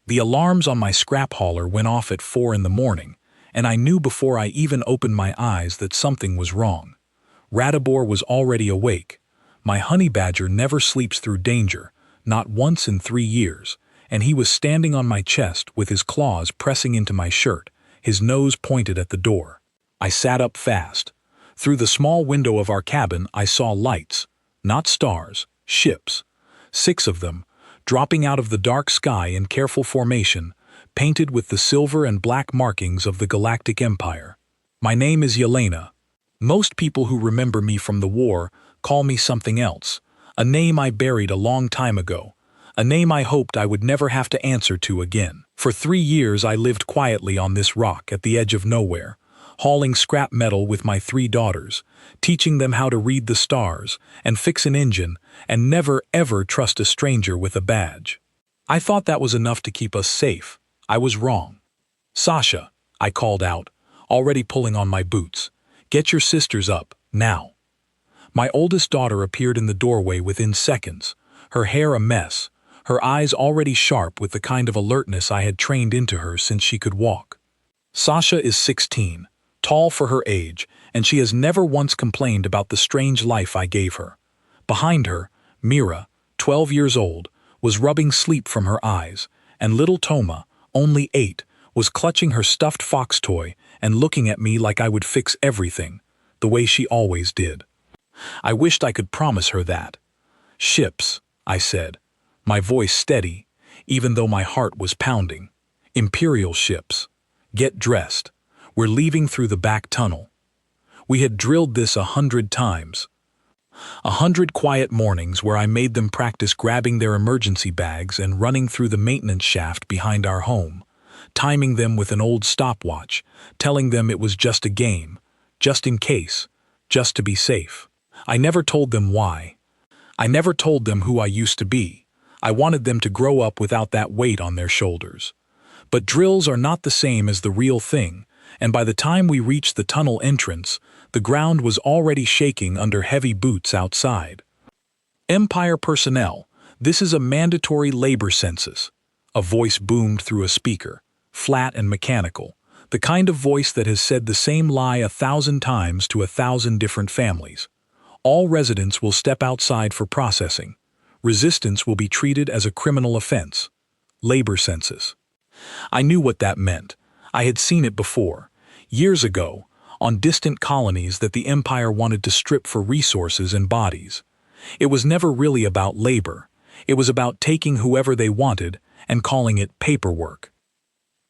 The alarms on my scrap hauler went off at 4 in the morning, and I knew before I even opened my eyes that something was wrong. Ratibor was already awake. My honey badger never sleeps through danger, not once in 3 years, and he was standing on my chest with his claws pressing into my shirt, his nose pointed at the door. I sat up fast. Through the small window of our cabin I saw lights, not stars, ships. 6 of them, dropping out of the dark sky in careful formation, painted with the silver and black markings of the Galactic Empire. My name is Yelena. Most people who remember me from the war call me something else, a name I buried a long time ago, a name I hoped I would never have to answer to again. For 3 years I lived quietly on this rock at the edge of nowhere, hauling scrap metal with my 3 daughters, teaching them how to read the stars and fix an engine, and never ever trust a stranger with a badge. I thought that was enough to keep us safe. I was wrong. "Sasha," I called out, already pulling on my boots, "get your sisters up, now." My oldest daughter appeared in the doorway within seconds, her hair a mess, her eyes already sharp with the kind of alertness I had trained into her since she could walk. Sasha is 16, tall for her age, and she has never once complained about the strange life I gave her. Behind her, Mira, 12 years old, was rubbing sleep from her eyes, and little Toma, only 8, was clutching her stuffed fox toy and looking at me like I would fix everything, the way she always did. I wished I could promise her that. "Ships," I said, my voice steady, even though my heart was pounding. "Imperial ships. Get dressed. We're leaving through the back tunnel." We had drilled this 100 times. 100 quiet mornings where I made them practice grabbing their emergency bags and running through the maintenance shaft behind our home, timing them with an old stopwatch, telling them it was just a game, just in case, just to be safe. I never told them why. I never told them who I used to be. I wanted them to grow up without that weight on their shoulders. But drills are not the same as the real thing, and by the time we reached the tunnel entrance, the ground was already shaking under heavy boots outside. "Empire personnel, this is a mandatory labor census." A voice boomed through a speaker, flat and mechanical, the kind of voice that has said the same lie 1,000 times to 1,000 different families. "All residents will step outside for processing. Resistance will be treated as a criminal offense. Labor census." I knew what that meant. I had seen it before, years ago, on distant colonies that the Empire wanted to strip for resources and bodies. It was never really about labor. It was about taking whoever they wanted and calling it paperwork.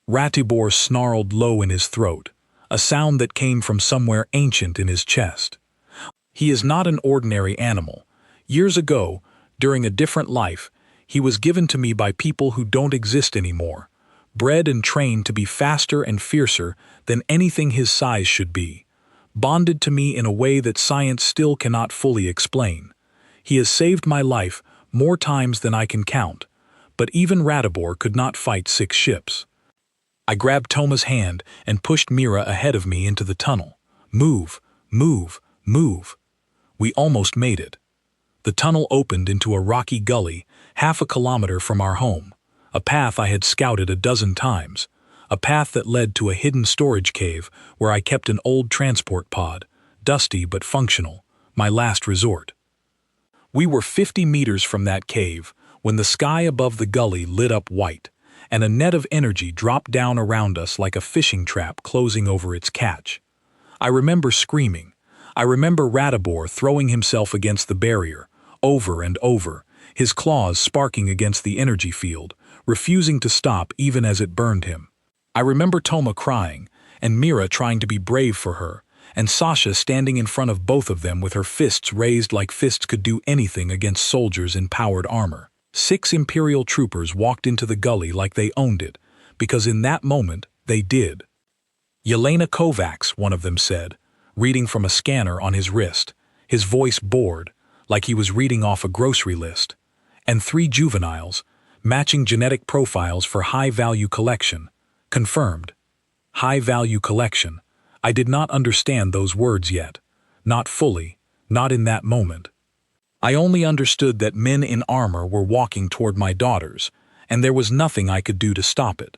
Ratibor snarled low in his throat, a sound that came from somewhere ancient in his chest. He is not an ordinary animal. Years ago, during a different life, he was given to me by people who don't exist anymore, bred and trained to be faster and fiercer than anything his size should be, bonded to me in a way that science still cannot fully explain. He has saved my life more times than I can count, but even Ratibor could not fight 6 ships. I grabbed Toma's hand and pushed Mira ahead of me into the tunnel. "Move, move, move." We almost made it. The tunnel opened into a rocky gully 1/2 kilometer from our home, a path I had scouted a dozen times, a path that led to a hidden storage cave where I kept an old transport pod, dusty but functional, my last resort. We were 50 meters from that cave when the sky above the gully lit up white, and a net of energy dropped down around us like a fishing trap closing over its catch. I remember screaming. I remember Ratibor throwing himself against the barrier, over and over, his claws sparking against the energy field, refusing to stop even as it burned him. I remember Toma crying, and Mira trying to be brave for her, and Sasha standing in front of both of them with her fists raised like fists could do anything against soldiers in powered armor. 6 Imperial troopers walked into the gully like they owned it, because in that moment, they did. "Yelena Kovacs," one of them said, reading from a scanner on his wrist, his voice bored, like he was reading off a grocery list. "And 3 juveniles, matching genetic profiles for high-value collection. Confirmed." High-value collection. I did not understand those words yet. Not fully, not in that moment. I only understood that men in armor were walking toward my daughters, and there was nothing I could do to stop it.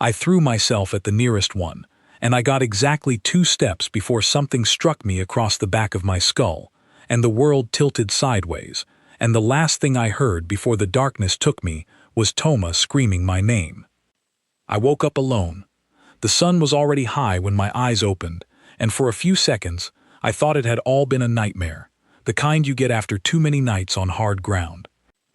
I threw myself at the nearest one, and I got exactly 2 steps before something struck me across the back of my skull, and the world tilted sideways, and the last thing I heard before the darkness took me was Toma screaming my name. I woke up alone. The sun was already high when my eyes opened, and for a few seconds, I thought it had all been a nightmare, the kind you get after too many nights on hard ground.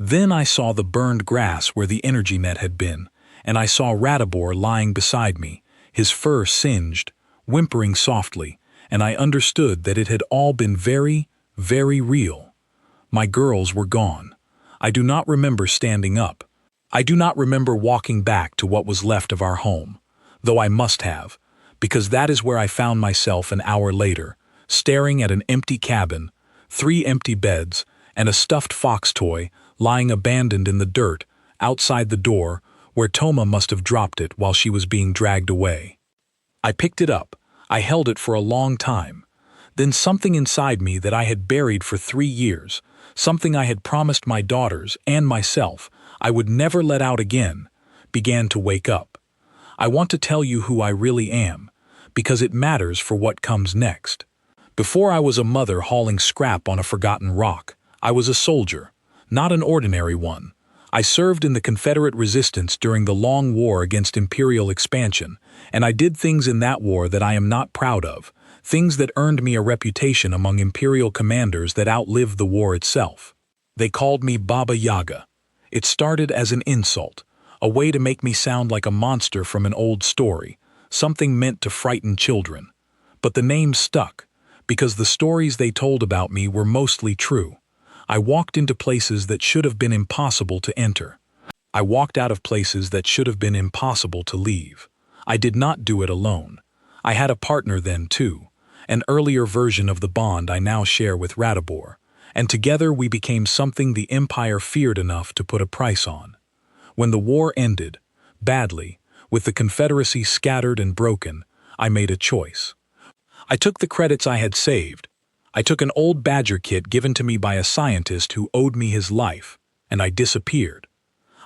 Then I saw the burned grass where the energy net had been, and I saw Ratibor lying beside me, his fur singed, whimpering softly, and I understood that it had all been very, very real. My girls were gone. I do not remember standing up. I do not remember walking back to what was left of our home, though I must have, because that is where I found myself an hour later, staring at an empty cabin, 3 empty beds, and a stuffed fox toy lying abandoned in the dirt outside the door where Toma must have dropped it while she was being dragged away. I picked it up. I held it for a long time. Then something inside me that I had buried for 3 years, something I had promised my daughters and myself I would never let out again, began to wake up. I want to tell you who I really am, because it matters for what comes next. Before I was a mother hauling scrap on a forgotten rock, I was a soldier, not an ordinary one. I served in the Confederate resistance during the long war against imperial expansion, and I did things in that war that I am not proud of, things that earned me a reputation among imperial commanders that outlived the war itself. They called me Baba Yaga. It started as an insult, a way to make me sound like a monster from an old story, something meant to frighten children. But the name stuck, because the stories they told about me were mostly true. I walked into places that should have been impossible to enter. I walked out of places that should have been impossible to leave. I did not do it alone. I had a partner then too, an earlier version of the bond I now share with Ratibor, and together we became something the Empire feared enough to put a price on. When the war ended, badly, with the Confederacy scattered and broken, I made a choice. I took the credits I had saved. I took an old Badger kit given to me by a scientist who owed me his life, and I disappeared.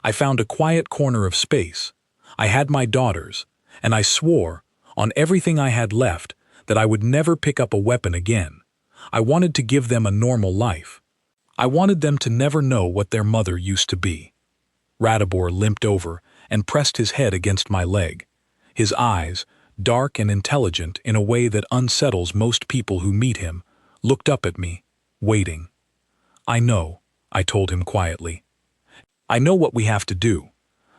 I found a quiet corner of space. I had my daughters, and I swore, on everything I had left, that I would never pick up a weapon again. I wanted to give them a normal life. I wanted them to never know what their mother used to be. Ratibor limped over and pressed his head against my leg. His eyes, dark and intelligent in a way that unsettles most people who meet him, looked up at me, waiting. "I know," I told him quietly. "I know what we have to do."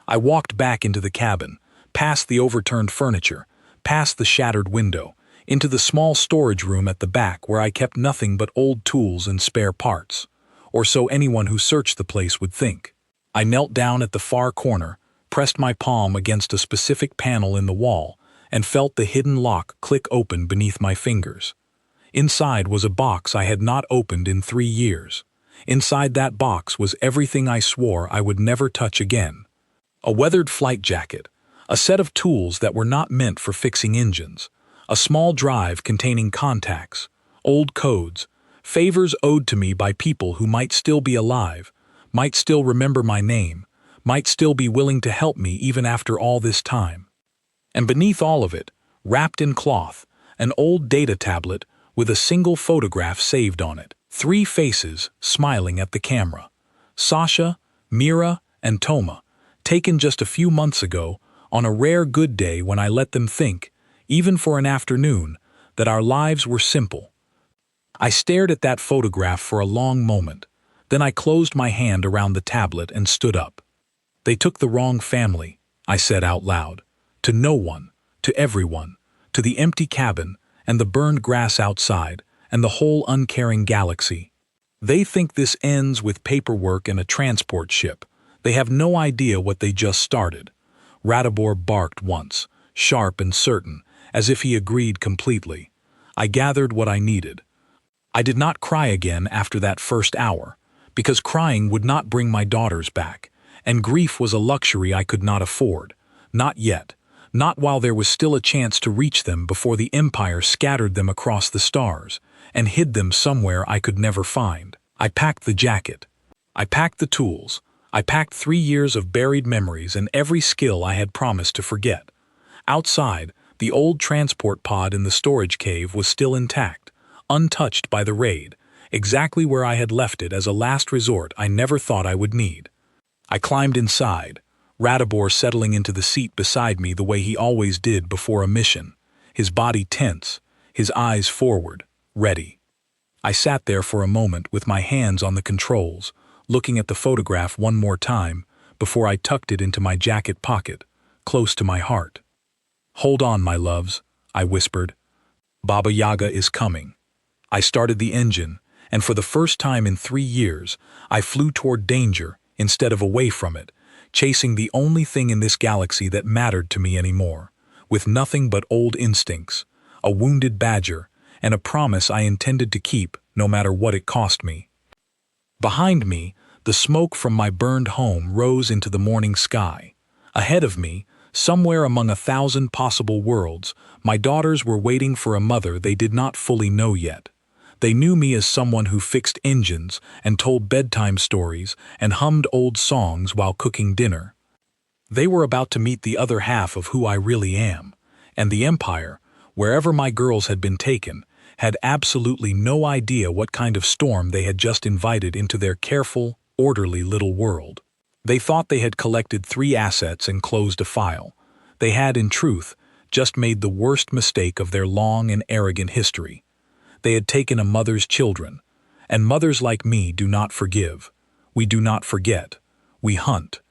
I walked back into the cabin, past the overturned furniture, past the shattered window, into the small storage room at the back where I kept nothing but old tools and spare parts, or so anyone who searched the place would think. I knelt down at the far corner, pressed my palm against a specific panel in the wall, and felt the hidden lock click open beneath my fingers. Inside was a box I had not opened in 3 years. Inside that box was everything I swore I would never touch again. A weathered flight jacket, a set of tools that were not meant for fixing engines, a small drive containing contacts, old codes, favors owed to me by people who might still be alive, might still remember my name, might still be willing to help me even after all this time. And beneath all of it, wrapped in cloth, an old data tablet with a single photograph saved on it, 3 faces smiling at the camera. Sasha, Mira, and Toma, taken just a few months ago on a rare good day when I let them think, even for an afternoon, that our lives were simple. I stared at that photograph for a long moment. Then I closed my hand around the tablet and stood up. "They took the wrong family," I said out loud. "To no one, to everyone, to the empty cabin, and the burned grass outside, and the whole uncaring galaxy. They think this ends with paperwork and a transport ship. They have no idea what they just started." Ratibor barked once, sharp and certain, as if he agreed completely. I gathered what I needed. I did not cry again after that first hour, because crying would not bring my daughters back, and grief was a luxury I could not afford. Not yet. Not while there was still a chance to reach them before the Empire scattered them across the stars and hid them somewhere I could never find. I packed the jacket. I packed the tools. I packed 3 years of buried memories and every skill I had promised to forget. Outside, the old transport pod in the storage cave was still intact, untouched by the raid, exactly where I had left it as a last resort I never thought I would need. I climbed inside, Ratibor settling into the seat beside me the way he always did before a mission, his body tense, his eyes forward, ready. I sat there for a moment with my hands on the controls, looking at the photograph one more time before I tucked it into my jacket pocket, close to my heart. "Hold on, my loves," I whispered. "Baba Yaga is coming." I started the engine, and for the first time in 3 years, I flew toward danger instead of away from it, chasing the only thing in this galaxy that mattered to me anymore, with nothing but old instincts, a wounded badger, and a promise I intended to keep no matter what it cost me. Behind me, the smoke from my burned home rose into the morning sky. Ahead of me, somewhere among 1,000 possible worlds, my daughters were waiting for a mother they did not fully know yet. They knew me as someone who fixed engines and told bedtime stories and hummed old songs while cooking dinner. They were about to meet the other half of who I really am, and the Empire, wherever my girls had been taken, had absolutely no idea what kind of storm they had just invited into their careful, orderly little world. They thought they had collected 3 assets and closed a file. They had, in truth, just made the worst mistake of their long and arrogant history. They had taken a mother's children, and mothers like me do not forgive. We do not forget. We hunt.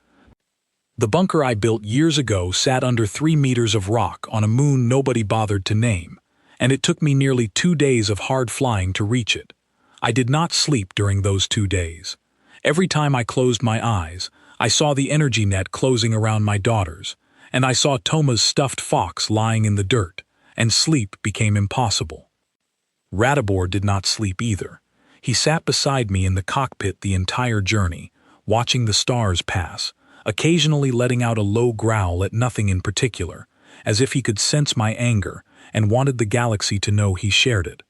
The bunker I built years ago sat under 3 meters of rock on a moon nobody bothered to name, and it took me nearly 2 days of hard flying to reach it. I did not sleep during those 2 days. Every time I closed my eyes, I saw the energy net closing around my daughters, and I saw Toma's stuffed fox lying in the dirt, and sleep became impossible. Ratibor did not sleep either. He sat beside me in the cockpit the entire journey, watching the stars pass, occasionally letting out a low growl at nothing in particular, as if he could sense my anger and wanted the galaxy to know he shared it.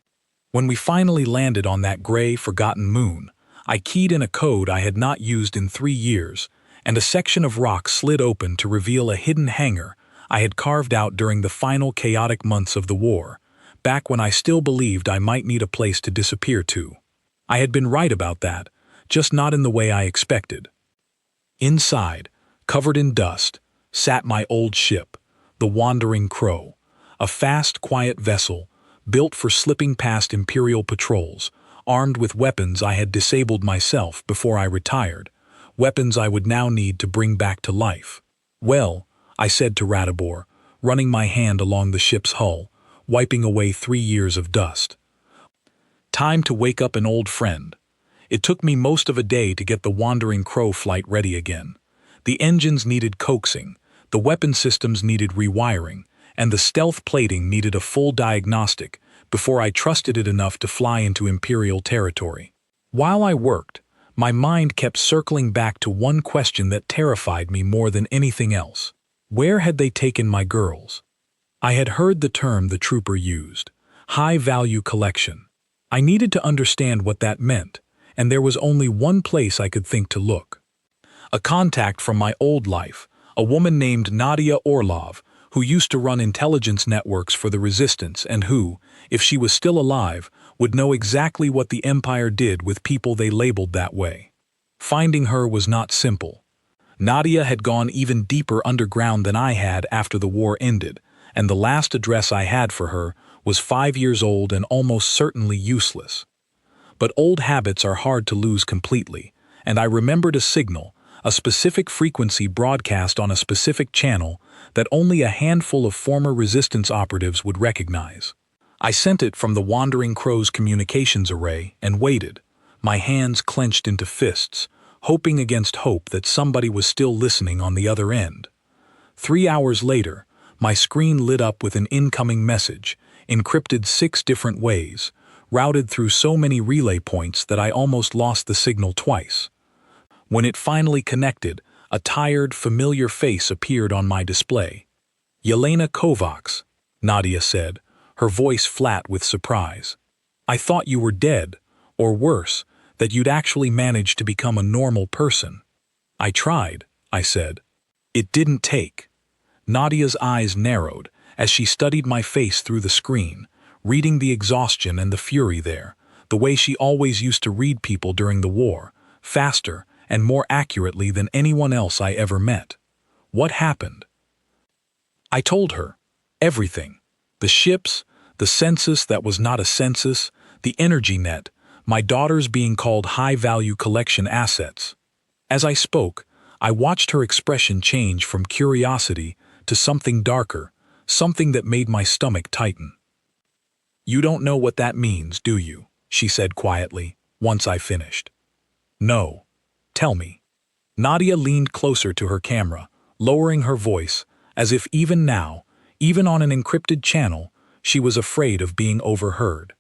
When we finally landed on that gray, forgotten moon, I keyed in a code I had not used in 3 years, and a section of rock slid open to reveal a hidden hangar I had carved out during the final chaotic months of the war, back when I still believed I might need a place to disappear to. I had been right about that, just not in the way I expected. Inside, covered in dust, sat my old ship, the Wandering Crow, a fast, quiet vessel built for slipping past Imperial patrols, armed with weapons I had disabled myself before I retired, weapons I would now need to bring back to life. "Well," I said to Ratibor, running my hand along the ship's hull, wiping away 3 years of dust. "Time to wake up an old friend." It took me most of a day to get the Wandering Crow flight ready again. The engines needed coaxing, the weapon systems needed rewiring, and the stealth plating needed a full diagnostic before I trusted it enough to fly into Imperial territory. While I worked, my mind kept circling back to one question that terrified me more than anything else. Where had they taken my girls? I had heard the term the trooper used, high-value collection. I needed to understand what that meant, and there was only one place I could think to look. A contact from my old life, a woman named Nadia Orlov, who used to run intelligence networks for the Resistance and who, if she was still alive, would know exactly what the Empire did with people they labeled that way. Finding her was not simple. Nadia had gone even deeper underground than I had after the war ended, and the last address I had for her was 5 years old and almost certainly useless. But old habits are hard to lose completely, and I remembered a signal, a specific frequency broadcast on a specific channel that only a handful of former Resistance operatives would recognize. I sent it from the Wandering Crow's communications array and waited, my hands clenched into fists, hoping against hope that somebody was still listening on the other end. 3 hours later, my screen lit up with an incoming message, encrypted 6 different ways, routed through so many relay points that I almost lost the signal twice. When it finally connected, a tired, familiar face appeared on my display. "Yelena Kovacs," Nadia said, her voice flat with surprise. "I thought you were dead, or worse, that you'd actually managed to become a normal person." I tried, I said. It didn't take. Nadia's eyes narrowed as she studied my face through the screen, reading the exhaustion and the fury there, the way she always used to read people during the war, faster and more accurately than anyone else I ever met. What happened? I told her. Everything. The ships, the census that was not a census, the energy net, my daughters being called high-value collection assets. As I spoke, I watched her expression change from curiosity to something darker, something that made my stomach tighten. "You don't know what that means, do you?" she said quietly, once I finished. "No. Tell me." Nadia leaned closer to her camera, lowering her voice, as if even now, even on an encrypted channel, she was afraid of being overheard.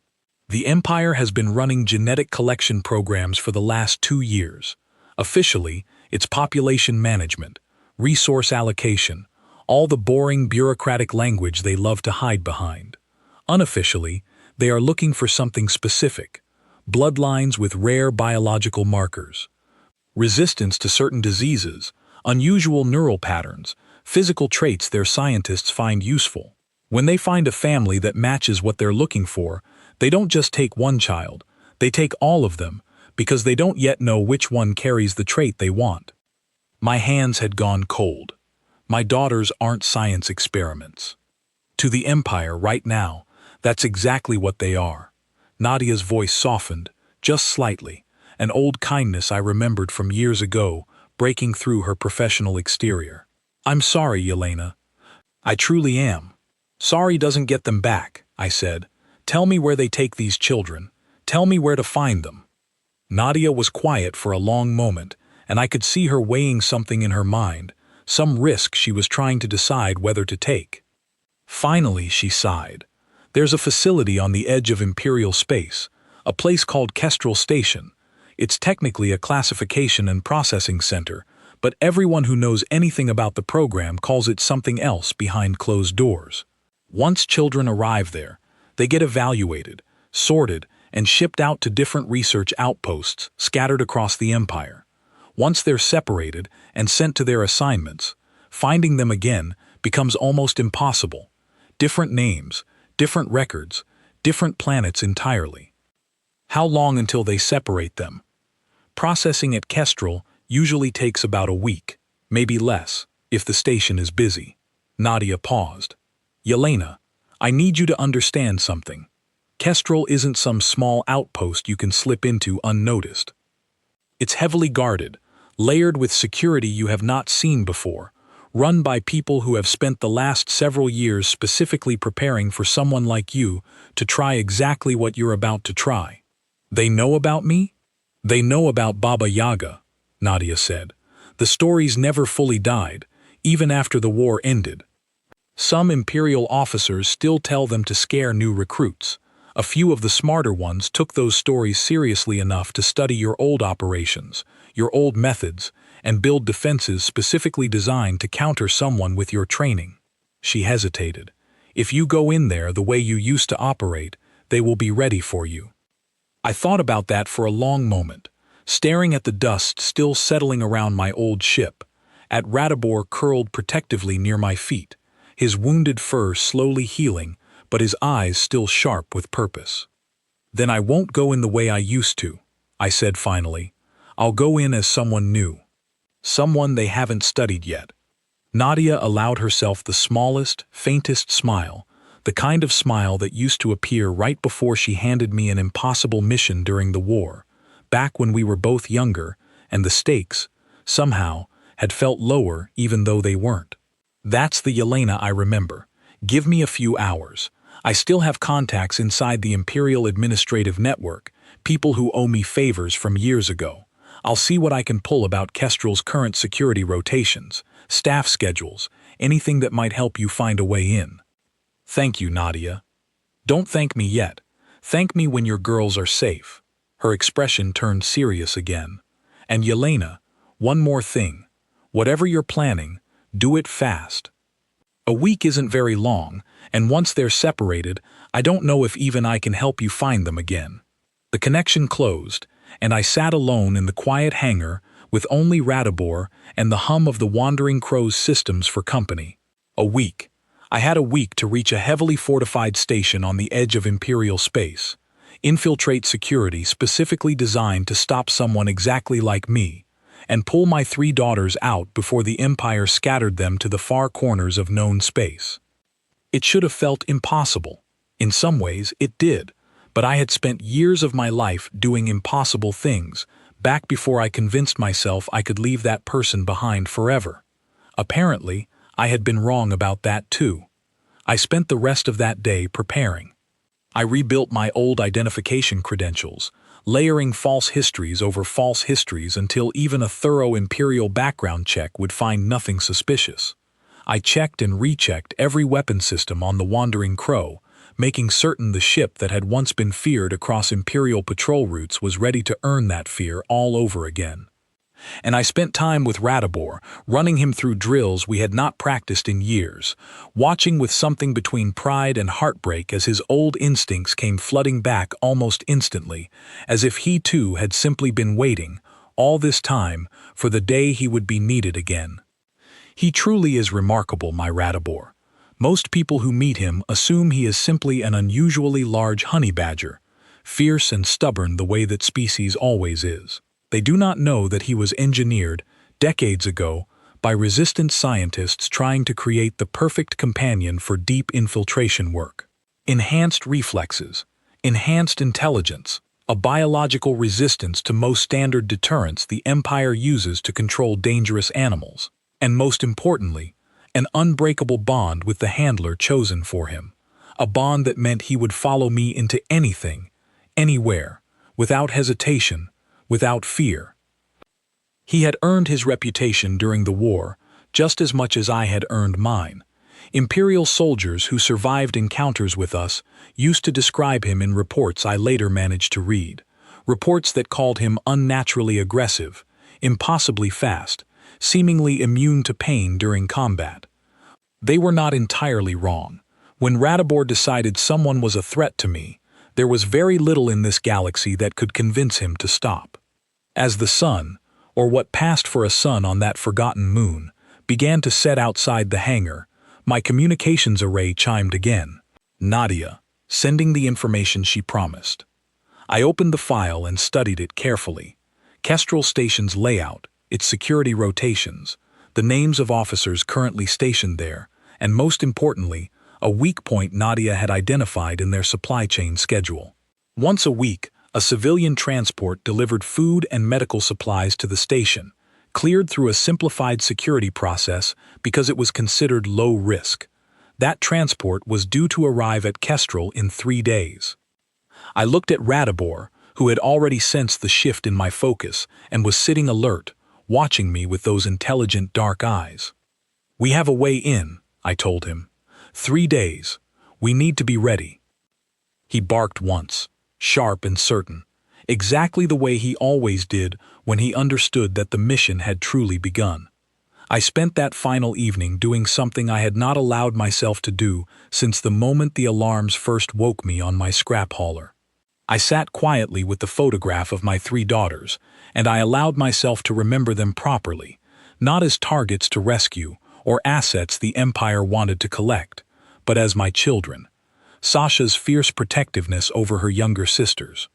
"The Empire has been running genetic collection programs for the last 2 years. Officially, it's population management, resource allocation, all the boring bureaucratic language they love to hide behind. Unofficially, they are looking for something specific, bloodlines with rare biological markers, resistance to certain diseases, unusual neural patterns, physical traits their scientists find useful. When they find a family that matches what they're looking for, they don't just take one child, they take all of them, because they don't yet know which one carries the trait they want." My hands had gone cold. My daughters aren't science experiments. To the Empire right now, that's exactly what they are. Nadia's voice softened, just slightly, an old kindness I remembered from years ago breaking through her professional exterior. "I'm sorry, Yelena. I truly am. Sorry doesn't get them back," I said. "Tell me where they take these children. Tell me where to find them." Nadia was quiet for a long moment, and I could see her weighing something in her mind, some risk she was trying to decide whether to take. Finally, she sighed. "There's a facility on the edge of Imperial space, a place called Kestrel Station. It's technically a classification and processing center, but everyone who knows anything about the program calls it something else behind closed doors. Once children arrive there, they get evaluated, sorted, and shipped out to different research outposts scattered across the Empire. Once they're separated and sent to their assignments, finding them again becomes almost impossible. Different names, different records, different planets entirely. How long until they separate them? Processing at Kestrel usually takes about a week, maybe less, if the station is busy." Nadia paused. "Yelena, I need you to understand something. Kestrel isn't some small outpost you can slip into unnoticed. It's heavily guarded, layered with security you have not seen before, run by people who have spent the last several years specifically preparing for someone like you to try exactly what you're about to try. They know about me? They know about Baba Yaga," Nadia said. "The stories never fully died, even after the war ended. Some Imperial officers still tell them to scare new recruits. A few of the smarter ones took those stories seriously enough to study your old operations, your old methods, and build defenses specifically designed to counter someone with your training." She hesitated. "If you go in there the way you used to operate, they will be ready for you." I thought about that for a long moment, staring at the dust still settling around my old ship, at Radabor curled protectively near my feet, his wounded fur slowly healing, but his eyes still sharp with purpose. "Then I won't go in the way I used to," I said finally. "I'll go in as someone new. Someone they haven't studied yet." Nadia allowed herself the smallest, faintest smile, the kind of smile that used to appear right before she handed me an impossible mission during the war, back when we were both younger, and the stakes, somehow, had felt lower even though they weren't. "That's the Yelena I remember. Give me a few hours. I still have contacts inside the Imperial Administrative Network, people who owe me favors from years ago. I'll see what I can pull about Kestrel's current security rotations, staff schedules, anything that might help you find a way in." "Thank you, Nadia." "Don't thank me yet. Thank me when your girls are safe." Her expression turned serious again. "And Yelena, one more thing. Whatever you're planning, do it fast. A week isn't very long, and once they're separated, I don't know if even I can help you find them again." The connection closed, and I sat alone in the quiet hangar with only Ratibor and the hum of the Wandering Crow's systems for company. A week. I had a week to reach a heavily fortified station on the edge of Imperial space, infiltrate security specifically designed to stop someone exactly like me, and pull my 3 daughters out before the Empire scattered them to the far corners of known space. It should have felt impossible. In some ways, it did, but I had spent years of my life doing impossible things, back before I convinced myself I could leave that person behind forever. Apparently, I had been wrong about that too. I spent the rest of that day preparing. I rebuilt my old identification credentials, layering false histories over false histories until even a thorough Imperial background check would find nothing suspicious. I checked and rechecked every weapon system on the Wandering Crow, making certain the ship that had once been feared across Imperial patrol routes was ready to earn that fear all over again. And I spent time with Ratibor, running him through drills we had not practiced in years, watching with something between pride and heartbreak as his old instincts came flooding back almost instantly, as if he too had simply been waiting, all this time, for the day he would be needed again. He truly is remarkable, my Ratibor. Most people who meet him assume he is simply an unusually large honey badger, fierce and stubborn the way that species always is. They do not know that he was engineered, decades ago, by resistant scientists trying to create the perfect companion for deep infiltration work. Enhanced reflexes, enhanced intelligence, a biological resistance to most standard deterrents the Empire uses to control dangerous animals, and most importantly, an unbreakable bond with the handler chosen for him, a bond that meant he would follow me into anything, anywhere, without hesitation, without fear. He had earned his reputation during the war, just as much as I had earned mine. Imperial soldiers who survived encounters with us used to describe him in reports I later managed to read, reports that called him unnaturally aggressive, impossibly fast, seemingly immune to pain during combat. They were not entirely wrong. When Ratibor decided someone was a threat to me, there was very little in this galaxy that could convince him to stop. As the sun, or what passed for a sun on that forgotten moon, began to set outside the hangar, my communications array chimed again. Nadia, sending the information she promised. I opened the file and studied it carefully. Kestrel Station's layout, its security rotations, the names of officers currently stationed there, and most importantly, a weak point Nadia had identified in their supply chain schedule. Once a week, a civilian transport delivered food and medical supplies to the station, cleared through a simplified security process because it was considered low risk. That transport was due to arrive at Kestrel in 3 days. I looked at Ratibor, who had already sensed the shift in my focus and was sitting alert, watching me with those intelligent dark eyes. "We have a way in," I told him. 3 days. We need to be ready." He barked once, sharp and certain, exactly the way he always did when he understood that the mission had truly begun. I spent that final evening doing something I had not allowed myself to do since the moment the alarms first woke me on my scrap hauler. I sat quietly with the photograph of my 3 daughters, and I allowed myself to remember them properly, not as targets to rescue or assets the Empire wanted to collect, but as my children. Sasha's fierce protectiveness over her younger sisters.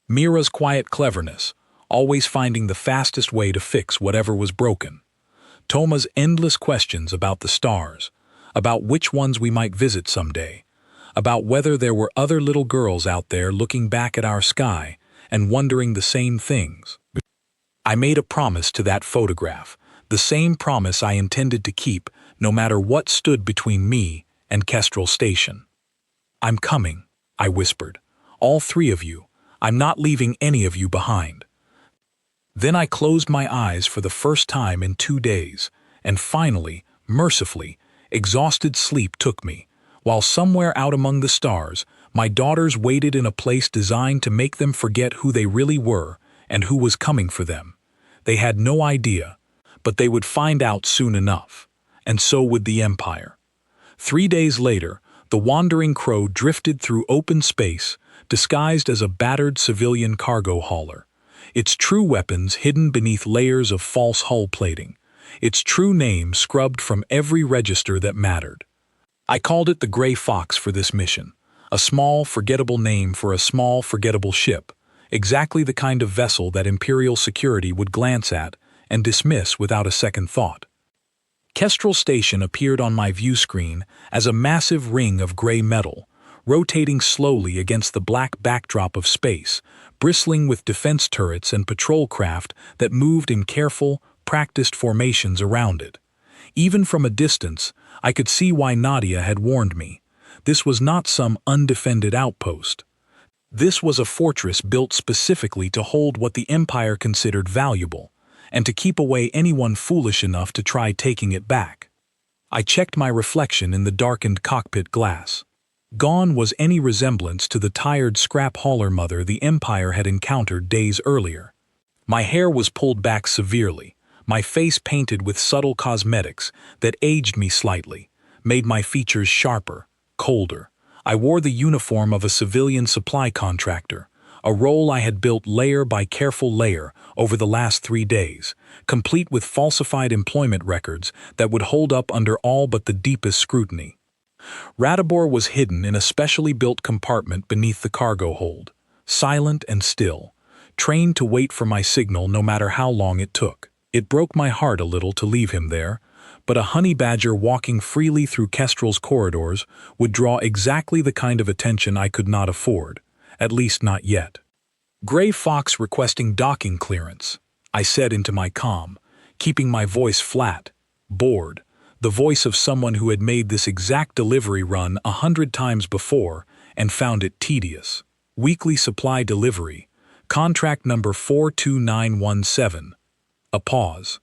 Mira's quiet cleverness, always finding the fastest way to fix whatever was broken. Toma's endless questions about the stars, about which ones we might visit someday, about whether there were other little girls out there looking back at our sky and wondering the same things. I made a promise to that photograph, the same promise I intended to keep no matter what stood between me and Kestrel Station. "I'm coming," I whispered. "All 3 of you. I'm not leaving any of you behind." Then I closed my eyes for the first time in 2 days, and finally, mercifully, exhausted sleep took me, while somewhere out among the stars, my daughters waited in a place designed to make them forget who they really were and who was coming for them. They had no idea, but they would find out soon enough, and so would the Empire. 3 days later, the Wandering Crow drifted through open space, disguised as a battered civilian cargo hauler, its true weapons hidden beneath layers of false hull plating, its true name scrubbed from every register that mattered. I called it the Gray Fox for this mission, a small, forgettable name for a small, forgettable ship, exactly the kind of vessel that Imperial security would glance at and dismiss without a second thought. Kestrel Station appeared on my view screen as a massive ring of gray metal, rotating slowly against the black backdrop of space, bristling with defense turrets and patrol craft that moved in careful, practiced formations around it. Even from a distance, I could see why Nadia had warned me. This was not some undefended outpost. This was a fortress built specifically to hold what the Empire considered valuable, and to keep away anyone foolish enough to try taking it back. I checked my reflection in the darkened cockpit glass. Gone was any resemblance to the tired scrap hauler mother the Empire had encountered days earlier. My hair was pulled back severely, my face painted with subtle cosmetics that aged me slightly, made my features sharper, colder. I wore the uniform of a civilian supply contractor, a role I had built layer by careful layer over the last 3 days, complete with falsified employment records that would hold up under all but the deepest scrutiny. Radabor was hidden in a specially built compartment beneath the cargo hold, silent and still, trained to wait for my signal no matter how long it took. It broke my heart a little to leave him there, but a honey badger walking freely through Kestrel's corridors would draw exactly the kind of attention I could not afford, at least not yet. Gray Fox requesting docking clearance, I said into my comm, keeping my voice flat, bored, the voice of someone who had made this exact delivery run 100 times before and found it tedious. Weekly supply delivery, contract number 42917. A pause.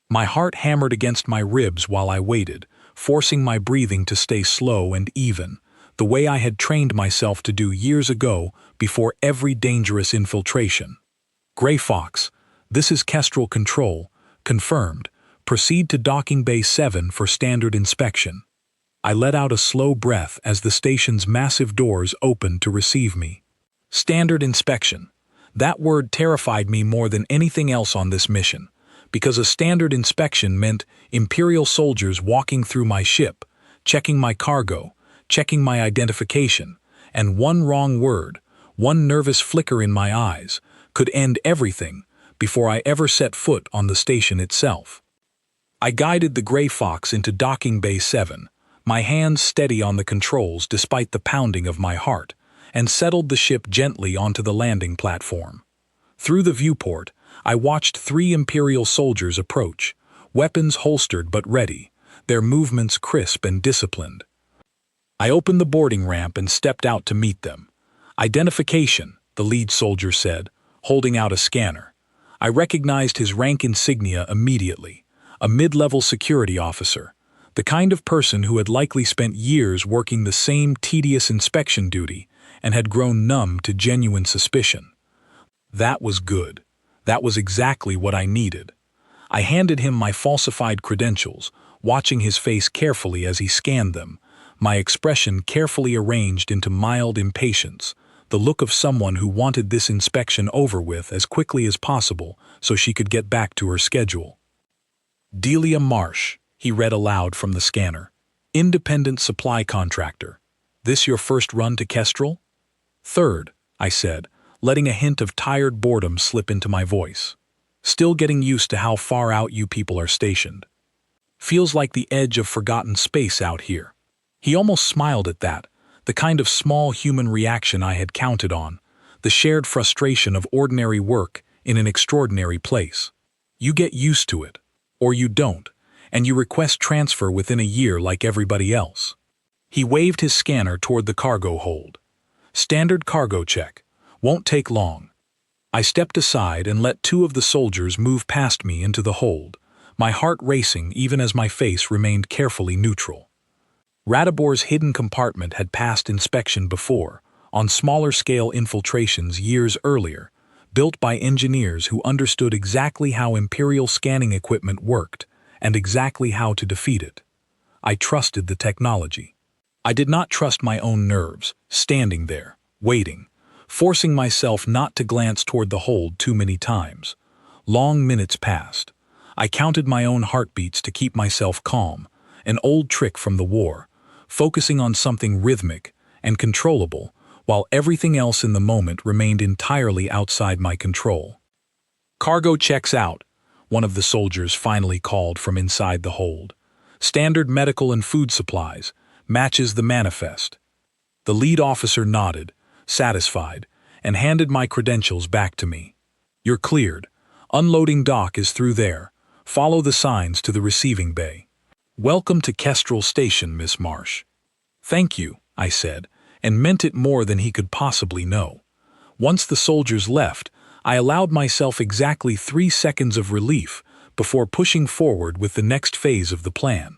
My heart hammered against my ribs while I waited, forcing my breathing to stay slow and even, the way I had trained myself to do years ago before every dangerous infiltration. Gray Fox, this is Kestrel Control, confirmed. Proceed to Docking Bay 7 for standard inspection. I let out a slow breath as the station's massive doors opened to receive me. Standard inspection. That word terrified me more than anything else on this mission, because a standard inspection meant Imperial soldiers walking through my ship, checking my cargo, checking my identification, and one wrong word, one nervous flicker in my eyes, could end everything before I ever set foot on the station itself. I guided the Gray Fox into Docking Bay 7, my hands steady on the controls despite the pounding of my heart, and settled the ship gently onto the landing platform. Through the viewport, I watched 3 Imperial soldiers approach, weapons holstered but ready, their movements crisp and disciplined. I opened the boarding ramp and stepped out to meet them. Identification, the lead soldier said, holding out a scanner. I recognized his rank insignia immediately. A mid-level security officer, the kind of person who had likely spent years working the same tedious inspection duty and had grown numb to genuine suspicion. That was good. That was exactly what I needed. I handed him my falsified credentials, watching his face carefully as he scanned them, my expression carefully arranged into mild impatience, the look of someone who wanted this inspection over with as quickly as possible so she could get back to her schedule. Delia Marsh, he read aloud from the scanner. Independent supply contractor. This your first run to Kestrel? Third, I said, letting a hint of tired boredom slip into my voice. Still getting used to how far out you people are stationed. Feels like the edge of forgotten space out here. He almost smiled at that, the kind of small human reaction I had counted on, the shared frustration of ordinary work in an extraordinary place. You get used to it. Or you don't, and you request transfer within a year like everybody else. He waved his scanner toward the cargo hold. Standard cargo check. Won't take long. I stepped aside and let 2 of the soldiers move past me into the hold, my heart racing even as my face remained carefully neutral. Radabor's hidden compartment had passed inspection before, on smaller-scale infiltrations years earlier, built by engineers who understood exactly how Imperial scanning equipment worked and exactly how to defeat it. I trusted the technology. I did not trust my own nerves, standing there, waiting, forcing myself not to glance toward the hold too many times. Long minutes passed. I counted my own heartbeats to keep myself calm, an old trick from the war, focusing on something rhythmic and controllable, while everything else in the moment remained entirely outside my control. "Cargo checks out," one of the soldiers finally called from inside the hold. "Standard medical and food supplies, matches the manifest." The lead officer nodded, satisfied, and handed my credentials back to me. "You're cleared. Unloading dock is through there. Follow the signs to the receiving bay." "Welcome to Kestrel Station, Miss Marsh." "Thank you," I said, and meant it more than he could possibly know. Once the soldiers left, I allowed myself exactly 3 seconds of relief before pushing forward with the next phase of the plan.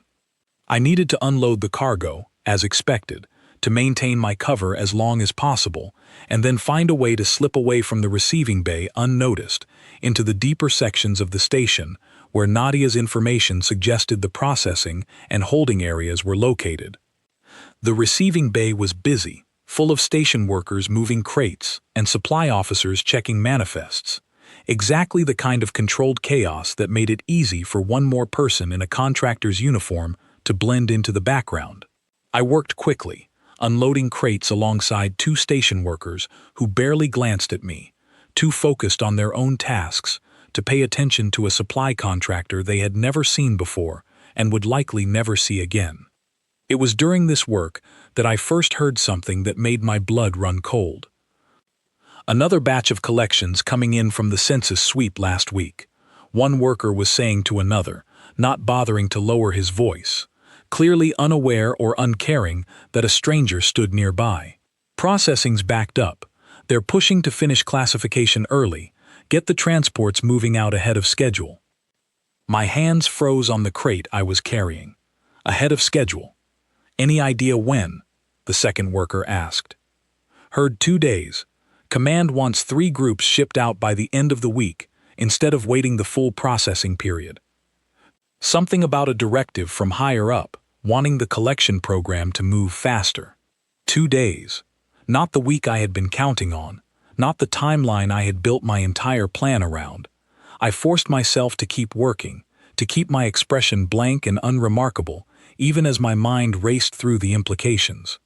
I needed to unload the cargo, as expected, to maintain my cover as long as possible, and then find a way to slip away from the receiving bay unnoticed into the deeper sections of the station where Nadia's information suggested the processing and holding areas were located. The receiving bay was busy, full of station workers moving crates and supply officers checking manifests. Exactly the kind of controlled chaos that made it easy for one more person in a contractor's uniform to blend into the background. I worked quickly, unloading crates alongside 2 station workers who barely glanced at me, too focused on their own tasks to pay attention to a supply contractor they had never seen before and would likely never see again. It was during this work that I first heard something that made my blood run cold. Another batch of collections coming in from the census sweep last week. One worker was saying to another, not bothering to lower his voice, clearly unaware or uncaring that a stranger stood nearby. "Processing's backed up. They're pushing to finish classification early, get the transports moving out ahead of schedule." My hands froze on the crate I was carrying. Ahead of schedule. "Any idea when?" the second worker asked. "Heard 2 days. Command wants 3 groups shipped out by the end of the week, instead of waiting the full processing period." Something about a directive from higher up, wanting the collection program to move faster. 2 days. Not the week I had been counting on, not the timeline I had built my entire plan around. I forced myself to keep working, to keep my expression blank and unremarkable, even as my mind raced through the implications.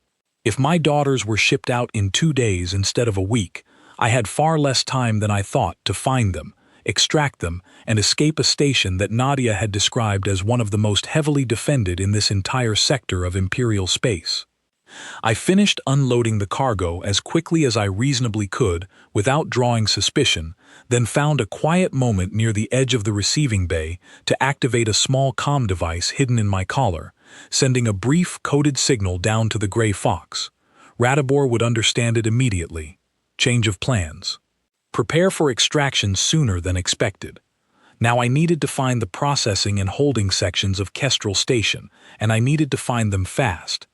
If my daughters were shipped out in 2 days instead of a week, I had far less time than I thought to find them, extract them, and escape a station that Nadia had described as one of the most heavily defended in this entire sector of Imperial space. I finished unloading the cargo as quickly as I reasonably could without drawing suspicion, then found a quiet moment near the edge of the receiving bay to activate a small comm device hidden in my collar, sending a brief coded signal down to the Gray Fox. Radibor would understand it immediately. Change of plans. Prepare for extraction sooner than expected. Now I needed to find the processing and holding sections of Kestrel Station, and I needed to find them fast.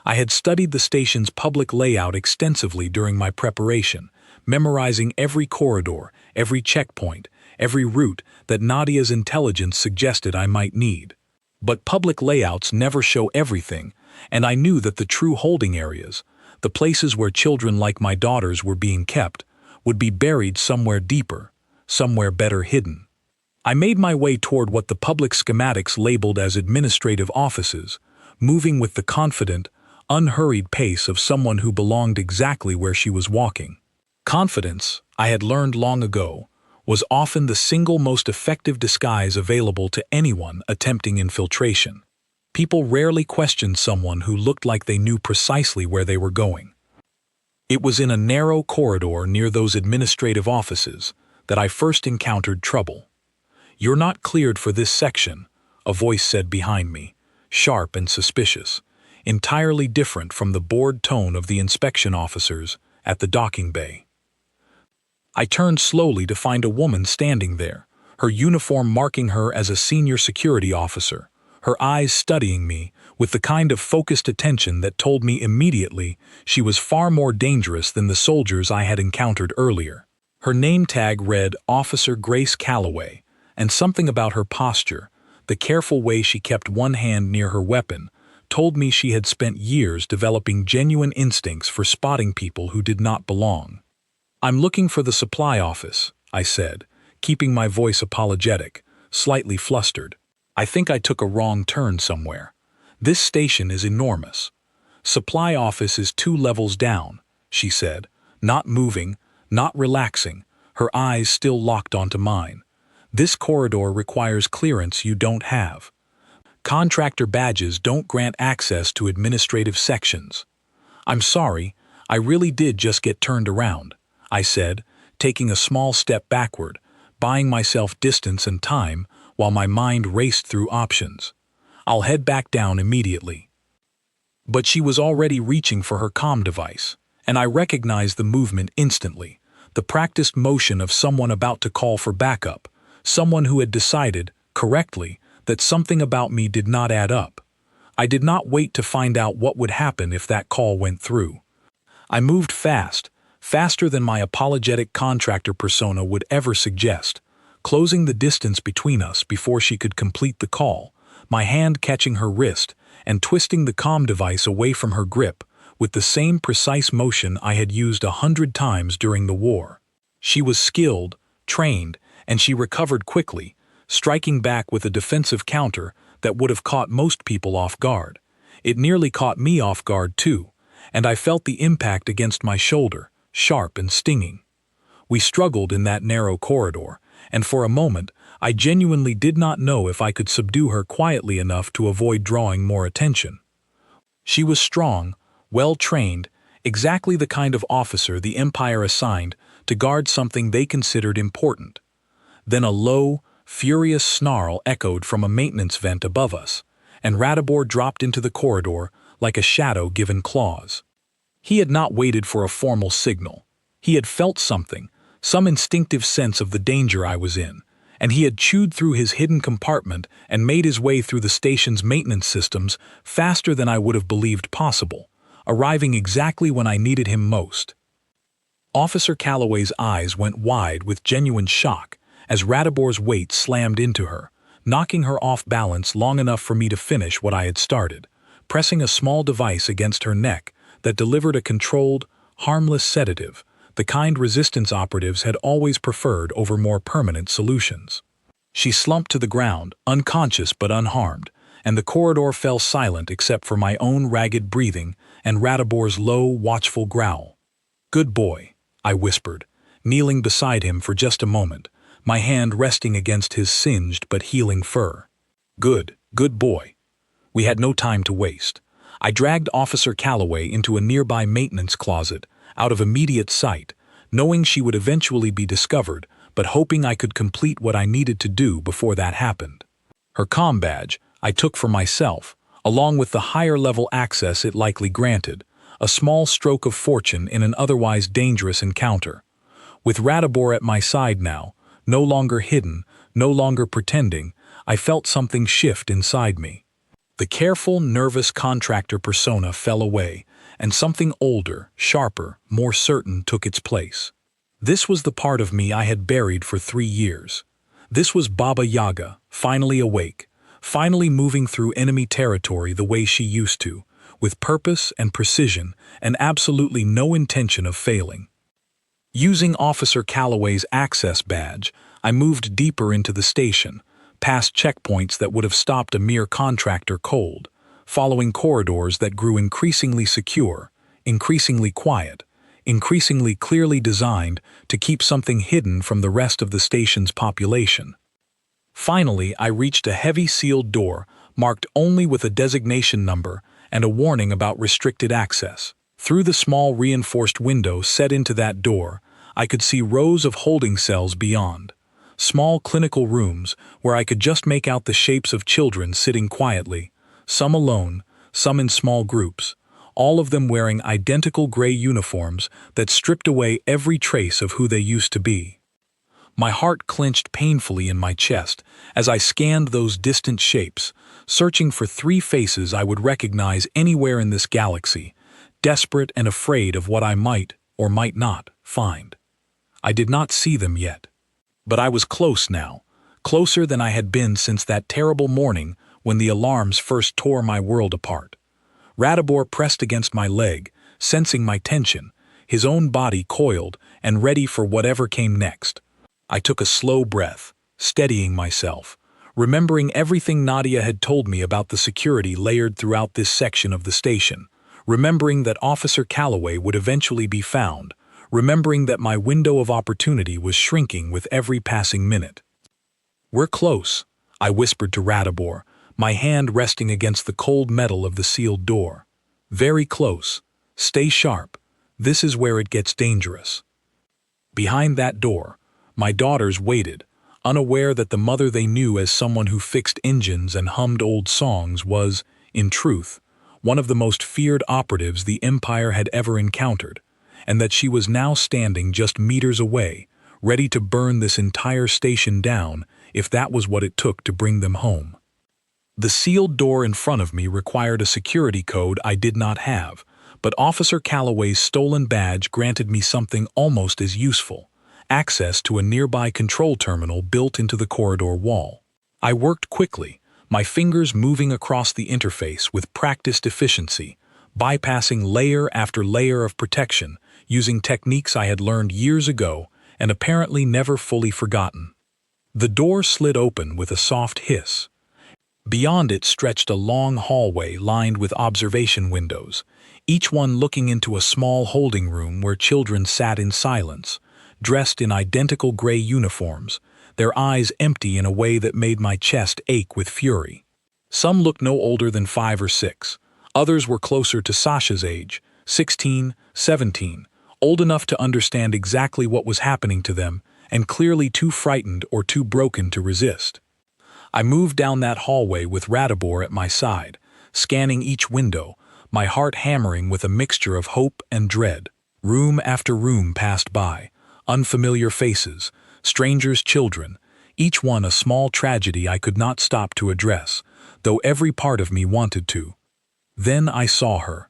I had studied the station's public layout extensively during my preparation, memorizing every corridor, every checkpoint, every route that Nadia's intelligence suggested I might need. But public layouts never show everything, and I knew that the true holding areas, the places where children like my daughters were being kept, would be buried somewhere deeper, somewhere better hidden. I made my way toward what the public schematics labeled as administrative offices, moving with the confident, unhurried pace of someone who belonged exactly where she was walking. Confidence, I had learned long ago, was often the single most effective disguise available to anyone attempting infiltration. People rarely questioned someone who looked like they knew precisely where they were going. It was in a narrow corridor near those administrative offices that I first encountered trouble. "You're not cleared for this section," a voice said behind me, sharp and suspicious, entirely different from the bored tone of the inspection officers at the docking bay. I turned slowly to find a woman standing there, her uniform marking her as a senior security officer, her eyes studying me with the kind of focused attention that told me immediately she was far more dangerous than the soldiers I had encountered earlier. Her name tag read Officer Grace Calloway, and something about her posture, the careful way she kept one hand near her weapon, told me she had spent years developing genuine instincts for spotting people who did not belong. "I'm looking for the supply office," I said, keeping my voice apologetic, slightly flustered. "I think I took a wrong turn somewhere. This station is enormous." "Supply office is 2 levels down," she said, not moving, not relaxing, her eyes still locked onto mine. "This corridor requires clearance you don't have. Contractor badges don't grant access to administrative sections." "I'm sorry, I really did just get turned around," I said, taking a small step backward, buying myself distance and time while my mind raced through options. "I'll head back down immediately." But she was already reaching for her comm device, and I recognized the movement instantly, the practiced motion of someone about to call for backup, someone who had decided, correctly, that something about me did not add up. I did not wait to find out what would happen if that call went through. I moved fast, faster than my apologetic contractor persona would ever suggest, closing the distance between us before she could complete the call, my hand catching her wrist and twisting the comm device away from her grip with the same precise motion I had used 100 times during the war. She was skilled, trained, and she recovered quickly, striking back with a defensive counter that would have caught most people off guard. It nearly caught me off guard too, and I felt the impact against my shoulder, sharp and stinging. We struggled in that narrow corridor, and for a moment I genuinely did not know if I could subdue her quietly enough to avoid drawing more attention. She was strong, well-trained, exactly the kind of officer the Empire assigned to guard something they considered important. Then a low, furious snarl echoed from a maintenance vent above us, and Ratibor dropped into the corridor like a shadow given claws. He had not waited for a formal signal. He had felt something, some instinctive sense of the danger I was in, and he had chewed through his hidden compartment and made his way through the station's maintenance systems faster than I would have believed possible, arriving exactly when I needed him most. Officer Calloway's eyes went wide with genuine shock as Ratibor's weight slammed into her, knocking her off balance long enough for me to finish what I had started, pressing a small device against her neck that delivered a controlled, harmless sedative, the kind resistance operatives had always preferred over more permanent solutions. She slumped to the ground, unconscious but unharmed, and the corridor fell silent except for my own ragged breathing and Ratibor's low, watchful growl. "Good boy," I whispered, kneeling beside him for just a moment, my hand resting against his singed but healing fur. Good boy." We had no time to waste. I dragged Officer Calloway into a nearby maintenance closet, out of immediate sight, knowing she would eventually be discovered, but hoping I could complete what I needed to do before that happened. Her comm badge I took for myself, along with the higher-level access it likely granted, a small stroke of fortune in an otherwise dangerous encounter. With Ratibor at my side now, no longer hidden, no longer pretending, I felt something shift inside me. The careful, nervous contractor persona fell away, and something older, sharper, more certain took its place. This was the part of me I had buried for 3 years. This was Baba Yaga, finally awake, finally moving through enemy territory the way she used to, with purpose and precision and absolutely no intention of failing. Using Officer Calloway's access badge, I moved deeper into the station, past checkpoints that would have stopped a mere contractor cold, following corridors that grew increasingly secure, increasingly quiet, increasingly clearly designed to keep something hidden from the rest of the station's population. Finally, I reached a heavy sealed door marked only with a designation number and a warning about restricted access. Through the small reinforced window set into that door, I could see rows of holding cells beyond, small clinical rooms where I could just make out the shapes of children sitting quietly, some alone, some in small groups, all of them wearing identical gray uniforms that stripped away every trace of who they used to be. My heart clenched painfully in my chest as I scanned those distant shapes, searching for 3 faces I would recognize anywhere in this galaxy, desperate and afraid of what I might, or might not, find. I did not see them yet. But I was close now, closer than I had been since that terrible morning when the alarms first tore my world apart. Ratibor pressed against my leg, sensing my tension, his own body coiled and ready for whatever came next. I took a slow breath, steadying myself, remembering everything Nadia had told me about the security layered throughout this section of the station, remembering that Officer Calloway would eventually be found, remembering that my window of opportunity was shrinking with every passing minute. "We're close," I whispered to Ratibor, my hand resting against the cold metal of the sealed door. "Very close. Stay sharp. This is where it gets dangerous." Behind that door, my daughters waited, unaware that the mother they knew as someone who fixed engines and hummed old songs was, in truth, one of the most feared operatives the Empire had ever encountered, and that she was now standing just meters away, ready to burn this entire station down if that was what it took to bring them home. The sealed door in front of me required a security code I did not have, but Officer Calloway's stolen badge granted me something almost as useful: access to a nearby control terminal built into the corridor wall. I worked quickly, my fingers moving across the interface with practiced efficiency, bypassing layer after layer of protection, using techniques I had learned years ago and apparently never fully forgotten. The door slid open with a soft hiss. Beyond it stretched a long hallway lined with observation windows, each one looking into a small holding room where children sat in silence, dressed in identical gray uniforms, their eyes empty in a way that made my chest ache with fury. Some looked no older than 5 or 6. Others were closer to Sasha's age, 16, 17, old enough to understand exactly what was happening to them, and clearly too frightened or too broken to resist. I moved down that hallway with Ratibor at my side, scanning each window, my heart hammering with a mixture of hope and dread. Room after room passed by, unfamiliar faces, strangers' children, each one a small tragedy I could not stop to address, though every part of me wanted to. Then I saw her.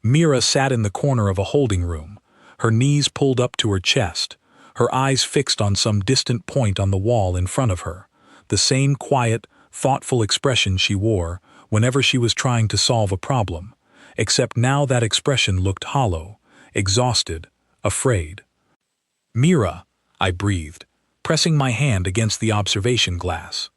Mira sat in the corner of a holding room, her knees pulled up to her chest, her eyes fixed on some distant point on the wall in front of her, the same quiet, thoughtful expression she wore whenever she was trying to solve a problem, except now that expression looked hollow, exhausted, afraid. "Mira," I breathed, pressing my hand against the observation glass.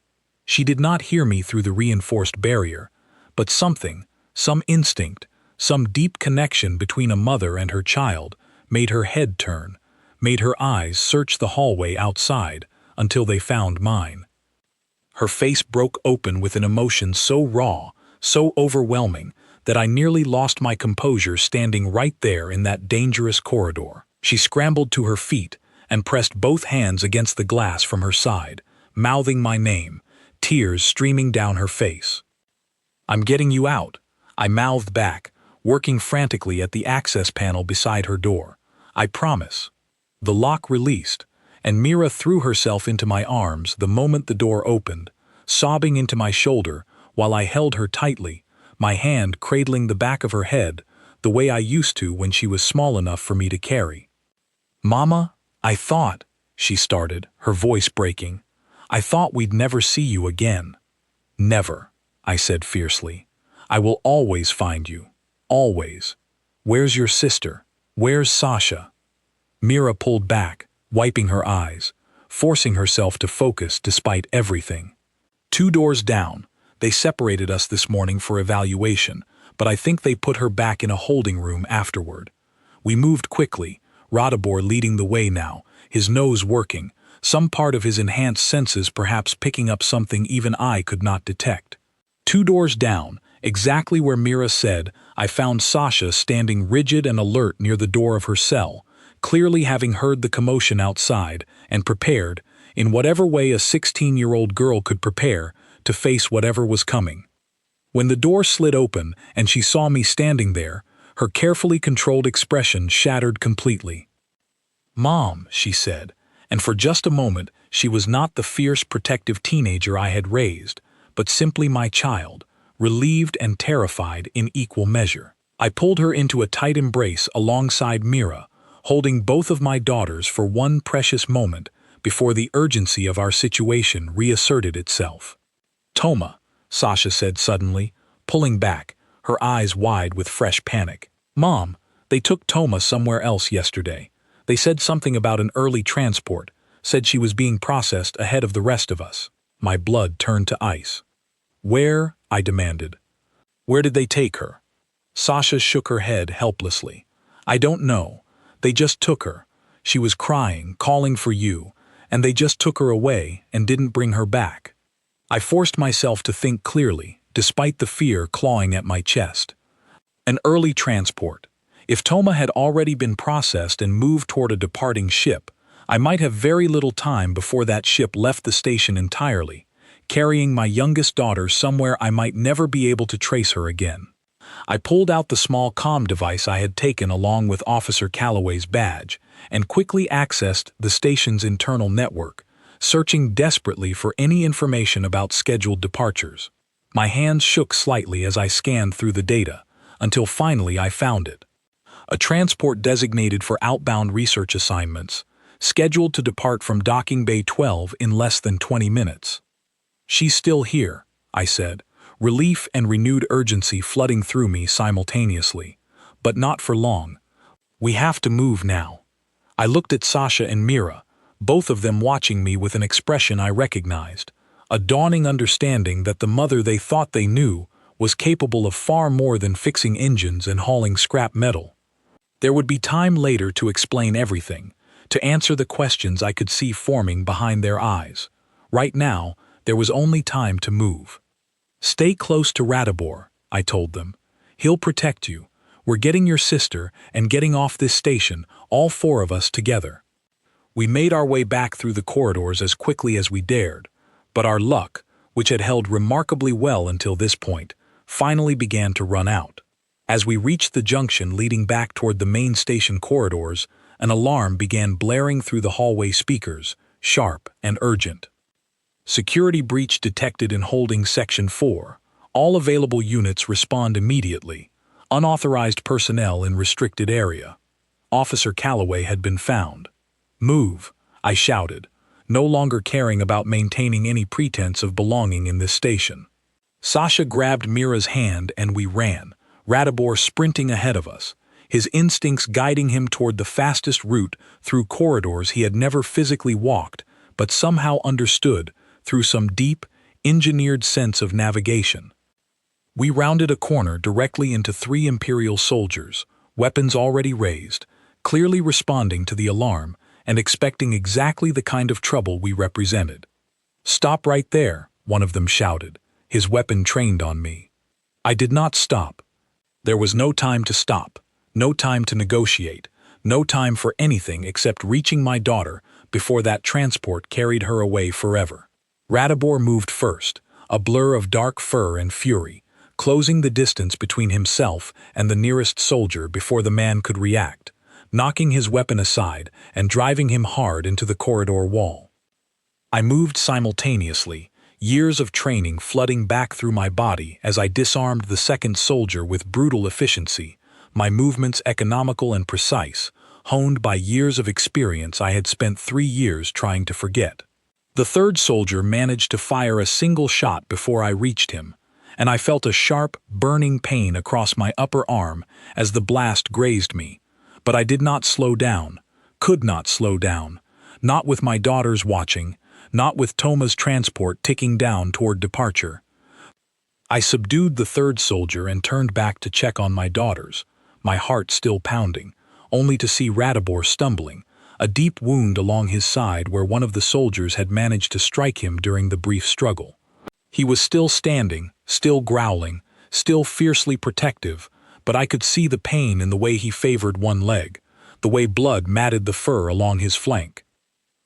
She did not hear me through the reinforced barrier, but something, some instinct, some deep connection between a mother and her child, made her head turn, made her eyes search the hallway outside until they found mine. Her face broke open with an emotion so raw, so overwhelming, that I nearly lost my composure standing right there in that dangerous corridor. She scrambled to her feet and pressed both hands against the glass from her side, mouthing my name, tears streaming down her face. "I'm getting you out," I mouthed back, working frantically at the access panel beside her door. "I promise." The lock released, and Mira threw herself into my arms the moment the door opened, sobbing into my shoulder while I held her tightly, my hand cradling the back of her head the way I used to when she was small enough for me to carry. "Mama, I thought," she started, her voice breaking, "I thought we'd never see you again." "Never," I said fiercely. "I will always find you. Always. Where's your sister? Where's Sasha?" Mira pulled back, wiping her eyes, forcing herself to focus despite everything. "2 doors down. They separated us this morning for evaluation, but I think they put her back in a holding room afterward. We moved quickly, Ratibor leading the way now, his nose working, some part of his enhanced senses perhaps picking up something even I could not detect. 2 doors down, exactly where Mira said, I found Sasha standing rigid and alert near the door of her cell, clearly having heard the commotion outside and prepared, in whatever way a 16-year-old girl could prepare, to face whatever was coming. When the door slid open and she saw me standing there, her carefully controlled expression shattered completely. "Mom," she said, and for just a moment she was not the fierce, protective teenager I had raised, but simply my child, relieved and terrified in equal measure. I pulled her into a tight embrace alongside Mira, holding both of my daughters for one precious moment before the urgency of our situation reasserted itself. "Toma," Sasha said suddenly, pulling back, her eyes wide with fresh panic. "Mom, They took Toma somewhere else yesterday. They said something about an early transport, said she was being processed ahead of the rest of us. My blood turned to ice. Where? I demanded. Where did they take her? Sasha shook her head helplessly. I don't know. They just took her. She was crying, calling for you, and they just took her away and didn't bring her back. I forced myself to think clearly, despite the fear clawing at my chest. An early transport. If Toma had already been processed and moved toward a departing ship, I might have very little time before that ship left the station entirely, carrying my youngest daughter somewhere I might never be able to trace her again. I pulled out the small comm device I had taken along with Officer Calloway's badge and quickly accessed the station's internal network, searching desperately for any information about scheduled departures. My hands shook slightly as I scanned through the data, until finally I found it. A transport designated for outbound research assignments, scheduled to depart from Docking Bay 12 in less than 20 minutes. She's still here, I said, relief and renewed urgency flooding through me simultaneously. But not for long. We have to move now. I looked at Sasha and Mira, both of them watching me with an expression I recognized, a dawning understanding that the mother they thought they knew was capable of far more than fixing engines and hauling scrap metal. There would be time later to explain everything, to answer the questions I could see forming behind their eyes. Right now, there was only time to move. Stay close to Ratibor, I told them. He'll protect you. We're getting your sister and getting off this station, all four of us together. We made our way back through the corridors as quickly as we dared, but our luck, which had held remarkably well until this point, finally began to run out. As we reached the junction leading back toward the main station corridors, an alarm began blaring through the hallway speakers, sharp and urgent. Security breach detected in holding Section 4. All available units respond immediately. Unauthorized personnel in restricted area. Officer Calloway had been found. Move, I shouted, no longer caring about maintaining any pretense of belonging in this station. Sasha grabbed Mira's hand and we ran, Ratibor sprinting ahead of us, his instincts guiding him toward the fastest route through corridors he had never physically walked, but somehow understood through some deep, engineered sense of navigation. We rounded a corner directly into 3 Imperial soldiers, weapons already raised, clearly responding to the alarm and expecting exactly the kind of trouble we represented. "Stop right there," one of them shouted, his weapon trained on me. I did not stop. There was no time to stop, no time to negotiate, no time for anything except reaching my daughter before that transport carried her away forever. Ratibor moved first, a blur of dark fur and fury, closing the distance between himself and the nearest soldier before the man could react, knocking his weapon aside and driving him hard into the corridor wall. I moved simultaneously, years of training flooding back through my body as I disarmed the second soldier with brutal efficiency, my movements economical and precise, honed by years of experience I had spent 3 years trying to forget. The third soldier managed to fire a single shot before I reached him, and I felt a sharp, burning pain across my upper arm as the blast grazed me. But I did not slow down, could not slow down, not with my daughters watching, not with Toma's transport ticking down toward departure. I subdued the third soldier and turned back to check on my daughters, my heart still pounding, only to see Ratibor stumbling, a deep wound along his side where one of the soldiers had managed to strike him during the brief struggle. He was still standing, still growling, still fiercely protective, but I could see the pain in the way he favored one leg, the way blood matted the fur along his flank.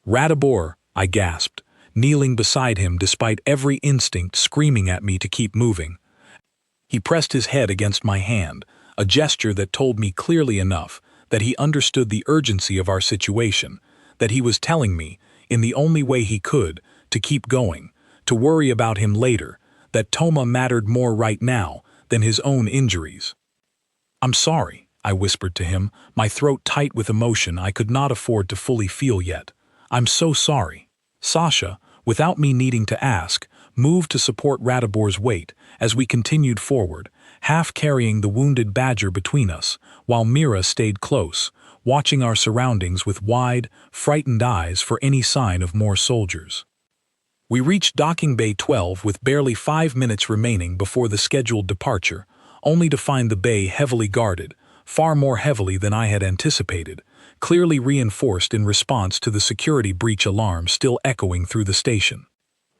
"Ratibor," I gasped, kneeling beside him despite every instinct screaming at me to keep moving. He pressed his head against my hand, a gesture that told me clearly enough that he understood the urgency of our situation, that he was telling me, in the only way he could, to keep going, to worry about him later, that Toma mattered more right now than his own injuries. "I'm sorry," I whispered to him, my throat tight with emotion I could not afford to fully feel yet. "I'm so sorry." Sasha, without me needing to ask, moved to support Ratibor's weight as we continued forward, half carrying the wounded badger between us, while Mira stayed close, watching our surroundings with wide, frightened eyes for any sign of more soldiers. We reached Docking Bay 12 with barely 5 minutes remaining before the scheduled departure, only to find the bay heavily guarded, far more heavily than I had anticipated, clearly reinforced in response to the security breach alarm still echoing through the station.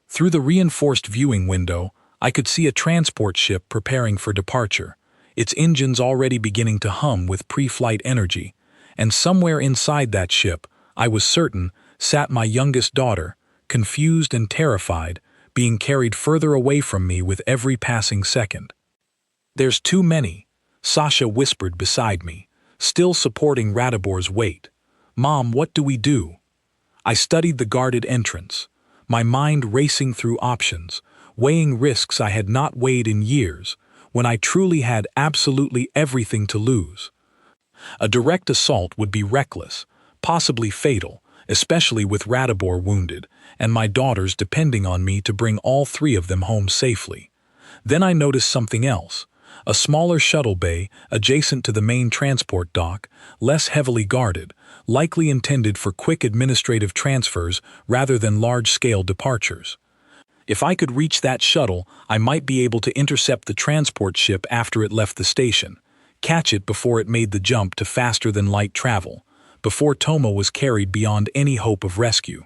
Through the reinforced viewing window, I could see a transport ship preparing for departure, its engines already beginning to hum with pre-flight energy, and somewhere inside that ship, I was certain, sat my youngest daughter, confused and terrified, being carried further away from me with every passing second. "There's too many," Sasha whispered beside me, still supporting Radabor's weight. "Mom, what do we do?" I studied the guarded entrance, my mind racing through options, weighing risks I had not weighed in years, when I truly had absolutely everything to lose. A direct assault would be reckless, possibly fatal, especially with Radabor wounded, and my daughters depending on me to bring all 3 of them home safely. Then I noticed something else. A smaller shuttle bay adjacent to the main transport dock, less heavily guarded, likely intended for quick administrative transfers rather than large-scale departures. If I could reach that shuttle, I might be able to intercept the transport ship after it left the station, catch it before it made the jump to faster-than-light travel, before Toma was carried beyond any hope of rescue.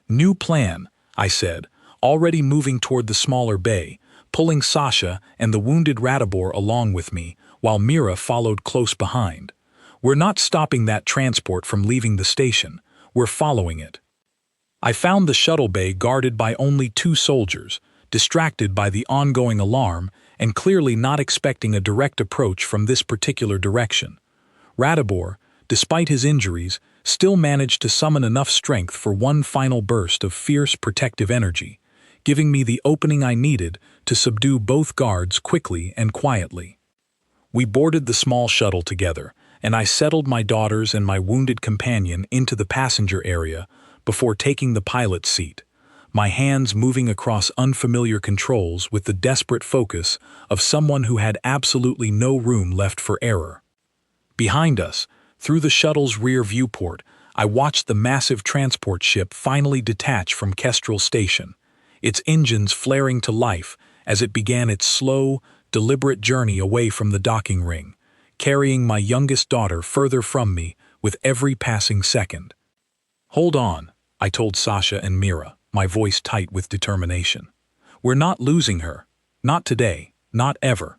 "New plan," I said, already moving toward the smaller bay, pulling Sasha and the wounded Radabor along with me, while Mira followed close behind. "We're not stopping that transport from leaving the station, we're following it." I found the shuttle bay guarded by only 2 soldiers, distracted by the ongoing alarm and clearly not expecting a direct approach from this particular direction. Radabor, despite his injuries, still managed to summon enough strength for one final burst of fierce protective energy, giving me the opening I needed to subdue both guards quickly and quietly. We boarded the small shuttle together, and I settled my daughters and my wounded companion into the passenger area before taking the pilot's seat, my hands moving across unfamiliar controls with the desperate focus of someone who had absolutely no room left for error. Behind us, through the shuttle's rear viewport, I watched the massive transport ship finally detach from Kestrel Station, its engines flaring to life as it began its slow, deliberate journey away from the docking ring, carrying my youngest daughter further from me with every passing second. "Hold on," I told Sasha and Mira, my voice tight with determination. "We're not losing her. Not today. Not ever."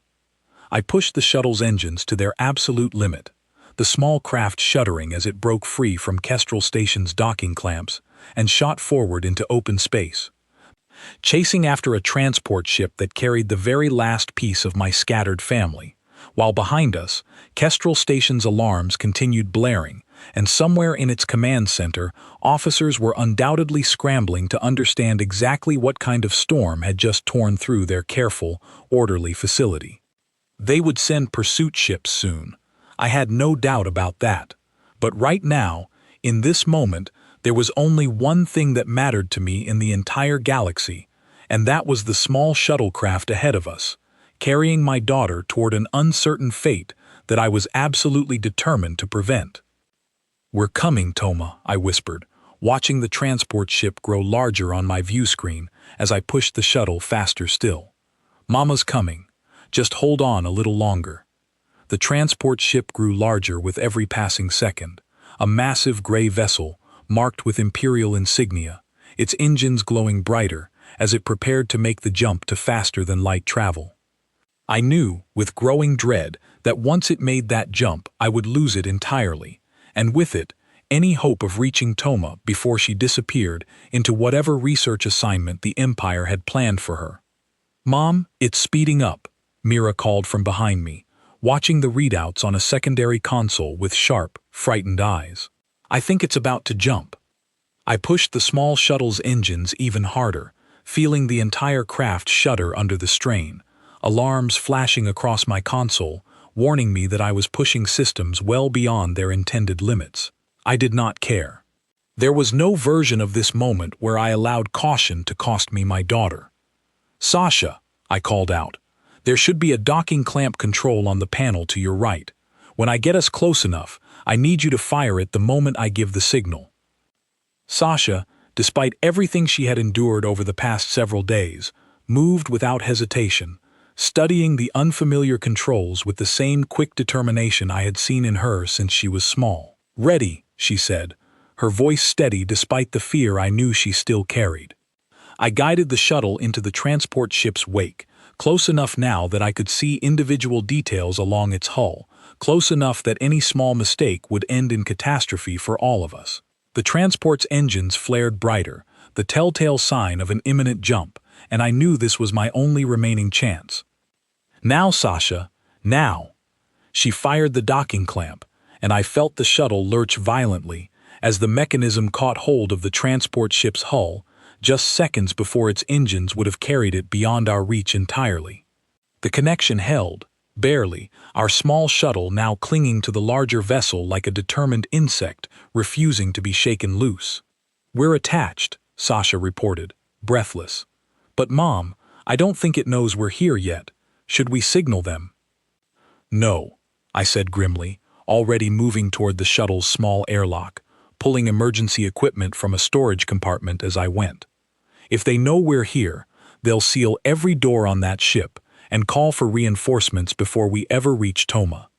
I pushed the shuttle's engines to their absolute limit, the small craft shuddering as it broke free from Kestrel Station's docking clamps and shot forward into open space, chasing after a transport ship that carried the very last piece of my scattered family, while behind us, Kestrel Station's alarms continued blaring, and somewhere in its command center, officers were undoubtedly scrambling to understand exactly what kind of storm had just torn through their careful, orderly facility. They would send pursuit ships soon. I had no doubt about that. But right now, in this moment, there was only one thing that mattered to me in the entire galaxy, and that was the small shuttlecraft ahead of us, carrying my daughter toward an uncertain fate that I was absolutely determined to prevent. "We're coming, Toma," I whispered, watching the transport ship grow larger on my view screen as I pushed the shuttle faster still. "Mama's coming. Just hold on a little longer." The transport ship grew larger with every passing second, a massive gray vessel marked with Imperial insignia, its engines glowing brighter as it prepared to make the jump to faster-than-light travel. I knew, with growing dread, that once it made that jump, I would lose it entirely, and with it, any hope of reaching Toma before she disappeared into whatever research assignment the Empire had planned for her. "Mom, it's speeding up," Mira called from behind me, watching the readouts on a secondary console with sharp, frightened eyes. "I think it's about to jump." I pushed the small shuttle's engines even harder, feeling the entire craft shudder under the strain, alarms flashing across my console, warning me that I was pushing systems well beyond their intended limits. I did not care. There was no version of this moment where I allowed caution to cost me my daughter. "Sasha," I called out. There should be a docking clamp control on the panel to your right. When I get us close enough, I need you to fire it the moment I give the signal." Sasha, despite everything she had endured over the past several days, moved without hesitation, studying the unfamiliar controls with the same quick determination I had seen in her since she was small. "Ready," she said, her voice steady despite the fear I knew she still carried. I guided the shuttle into the transport ship's wake, close enough now that I could see individual details along its hull, close enough that any small mistake would end in catastrophe for all of us. The transport's engines flared brighter, the telltale sign of an imminent jump, and I knew this was my only remaining chance. "Now, Sasha, now!" She fired the docking clamp, and I felt the shuttle lurch violently as the mechanism caught hold of the transport ship's hull, just seconds before its engines would have carried it beyond our reach entirely. The connection held, barely, our small shuttle now clinging to the larger vessel like a determined insect, refusing to be shaken loose. "We're attached," Sasha reported, breathless. "But Mom, I don't think it knows we're here yet. Should we signal them?" "No," I said grimly, already moving toward the shuttle's small airlock, pulling emergency equipment from a storage compartment as I went. "If they know we're here, they'll seal every door on that ship and call for reinforcements before we ever reach Toma.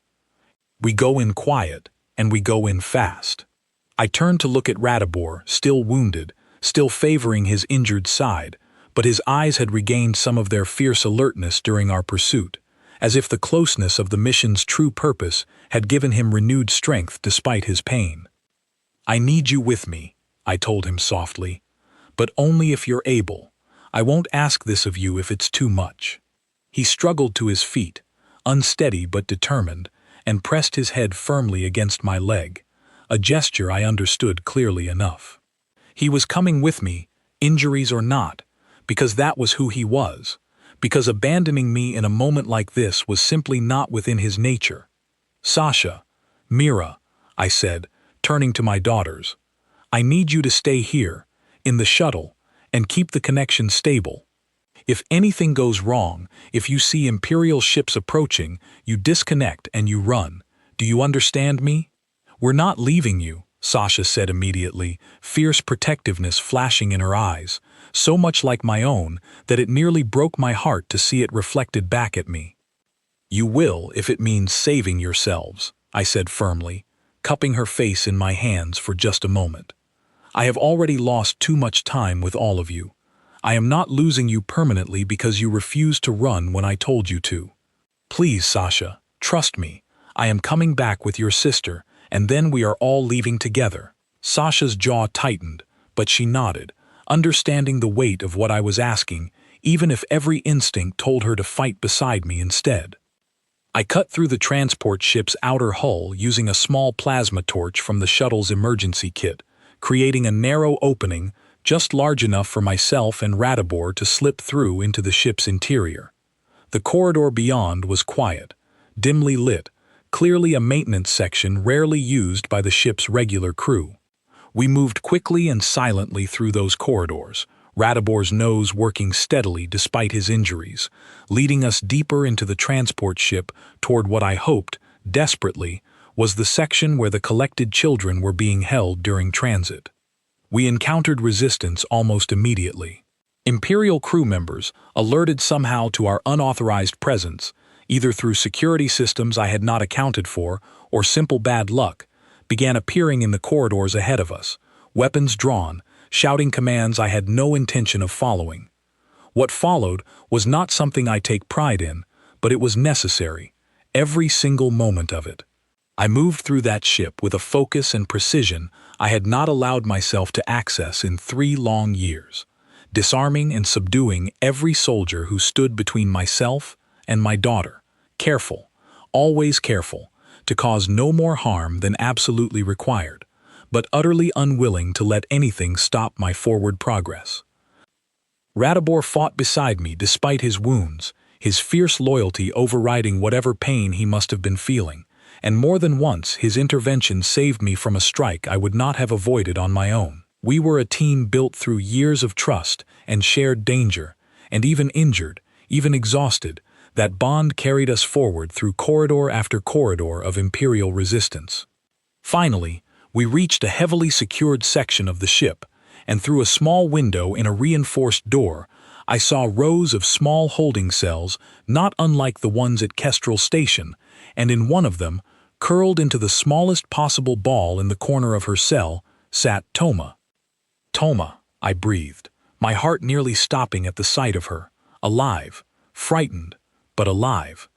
We go in quiet, and we go in fast." I turned to look at Radabor, still wounded, still favoring his injured side, but his eyes had regained some of their fierce alertness during our pursuit, as if the closeness of the mission's true purpose had given him renewed strength despite his pain. "I need you with me," I told him softly, "but only if you're able. I won't ask this of you if it's too much." He struggled to his feet, unsteady but determined, and pressed his head firmly against my leg, a gesture I understood clearly enough. He was coming with me, injuries or not, because that was who he was, because abandoning me in a moment like this was simply not within his nature. "Sasha, Mira," I said, turning to my daughters, "I need you to stay here, in the shuttle, and keep the connection stable. If anything goes wrong, if you see Imperial ships approaching, you disconnect and you run. Do you understand me?" "We're not leaving you," Sasha said immediately, fierce protectiveness flashing in her eyes, so much like my own that it nearly broke my heart to see it reflected back at me. "You will if it means saving yourselves," I said firmly, cupping her face in my hands for just a moment. "I have already lost too much time with all of you. I am not losing you permanently because you refused to run when I told you to. Please, Sasha, trust me. I am coming back with your sister, and then we are all leaving together." Sasha's jaw tightened, but she nodded, understanding the weight of what I was asking, even if every instinct told her to fight beside me instead. I cut through the transport ship's outer hull using a small plasma torch from the shuttle's emergency kit, creating a narrow opening just large enough for myself and Radabor to slip through into the ship's interior. The corridor beyond was quiet, dimly lit, clearly a maintenance section rarely used by the ship's regular crew. We moved quickly and silently through those corridors, Radabor's nose working steadily despite his injuries, leading us deeper into the transport ship toward what I hoped, desperately, was the section where the collected children were being held during transit. We encountered resistance almost immediately. Imperial crew members, alerted somehow to our unauthorized presence, either through security systems I had not accounted for or simple bad luck, began appearing in the corridors ahead of us, weapons drawn, shouting commands I had no intention of following. What followed was not something I take pride in, but it was necessary, every single moment of it. I moved through that ship with a focus and precision I had not allowed myself to access in 3 long years, disarming and subduing every soldier who stood between myself and my daughter, careful, always careful, to cause no more harm than absolutely required, but utterly unwilling to let anything stop my forward progress. Radabor fought beside me despite his wounds, his fierce loyalty overriding whatever pain he must have been feeling, and more than once his intervention saved me from a strike I would not have avoided on my own. We were a team built through years of trust and shared danger, and even injured, even exhausted, That bond carried us forward through corridor after corridor of Imperial resistance. Finally, we reached a heavily secured section of the ship, and through a small window in a reinforced door, I saw rows of small holding cells not unlike the ones at Kestrel Station, and in one of them, curled into the smallest possible ball in the corner of her cell, sat Toma. Toma, I breathed, my heart nearly stopping at the sight of her, alive, frightened, but alive.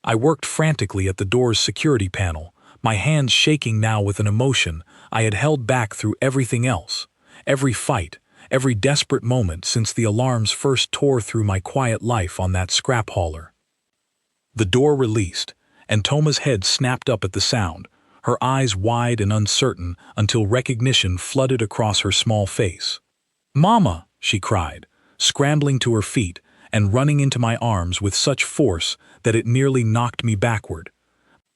I worked frantically at the door's security panel, my hands shaking now with an emotion I had held back through everything else, every fight, every desperate moment since the alarms first tore through my quiet life on that scrap hauler. The door released, and Toma's head snapped up at the sound, her eyes wide and uncertain until recognition flooded across her small face. "Mama!" she cried, scrambling to her feet and running into my arms with such force that it nearly knocked me backward.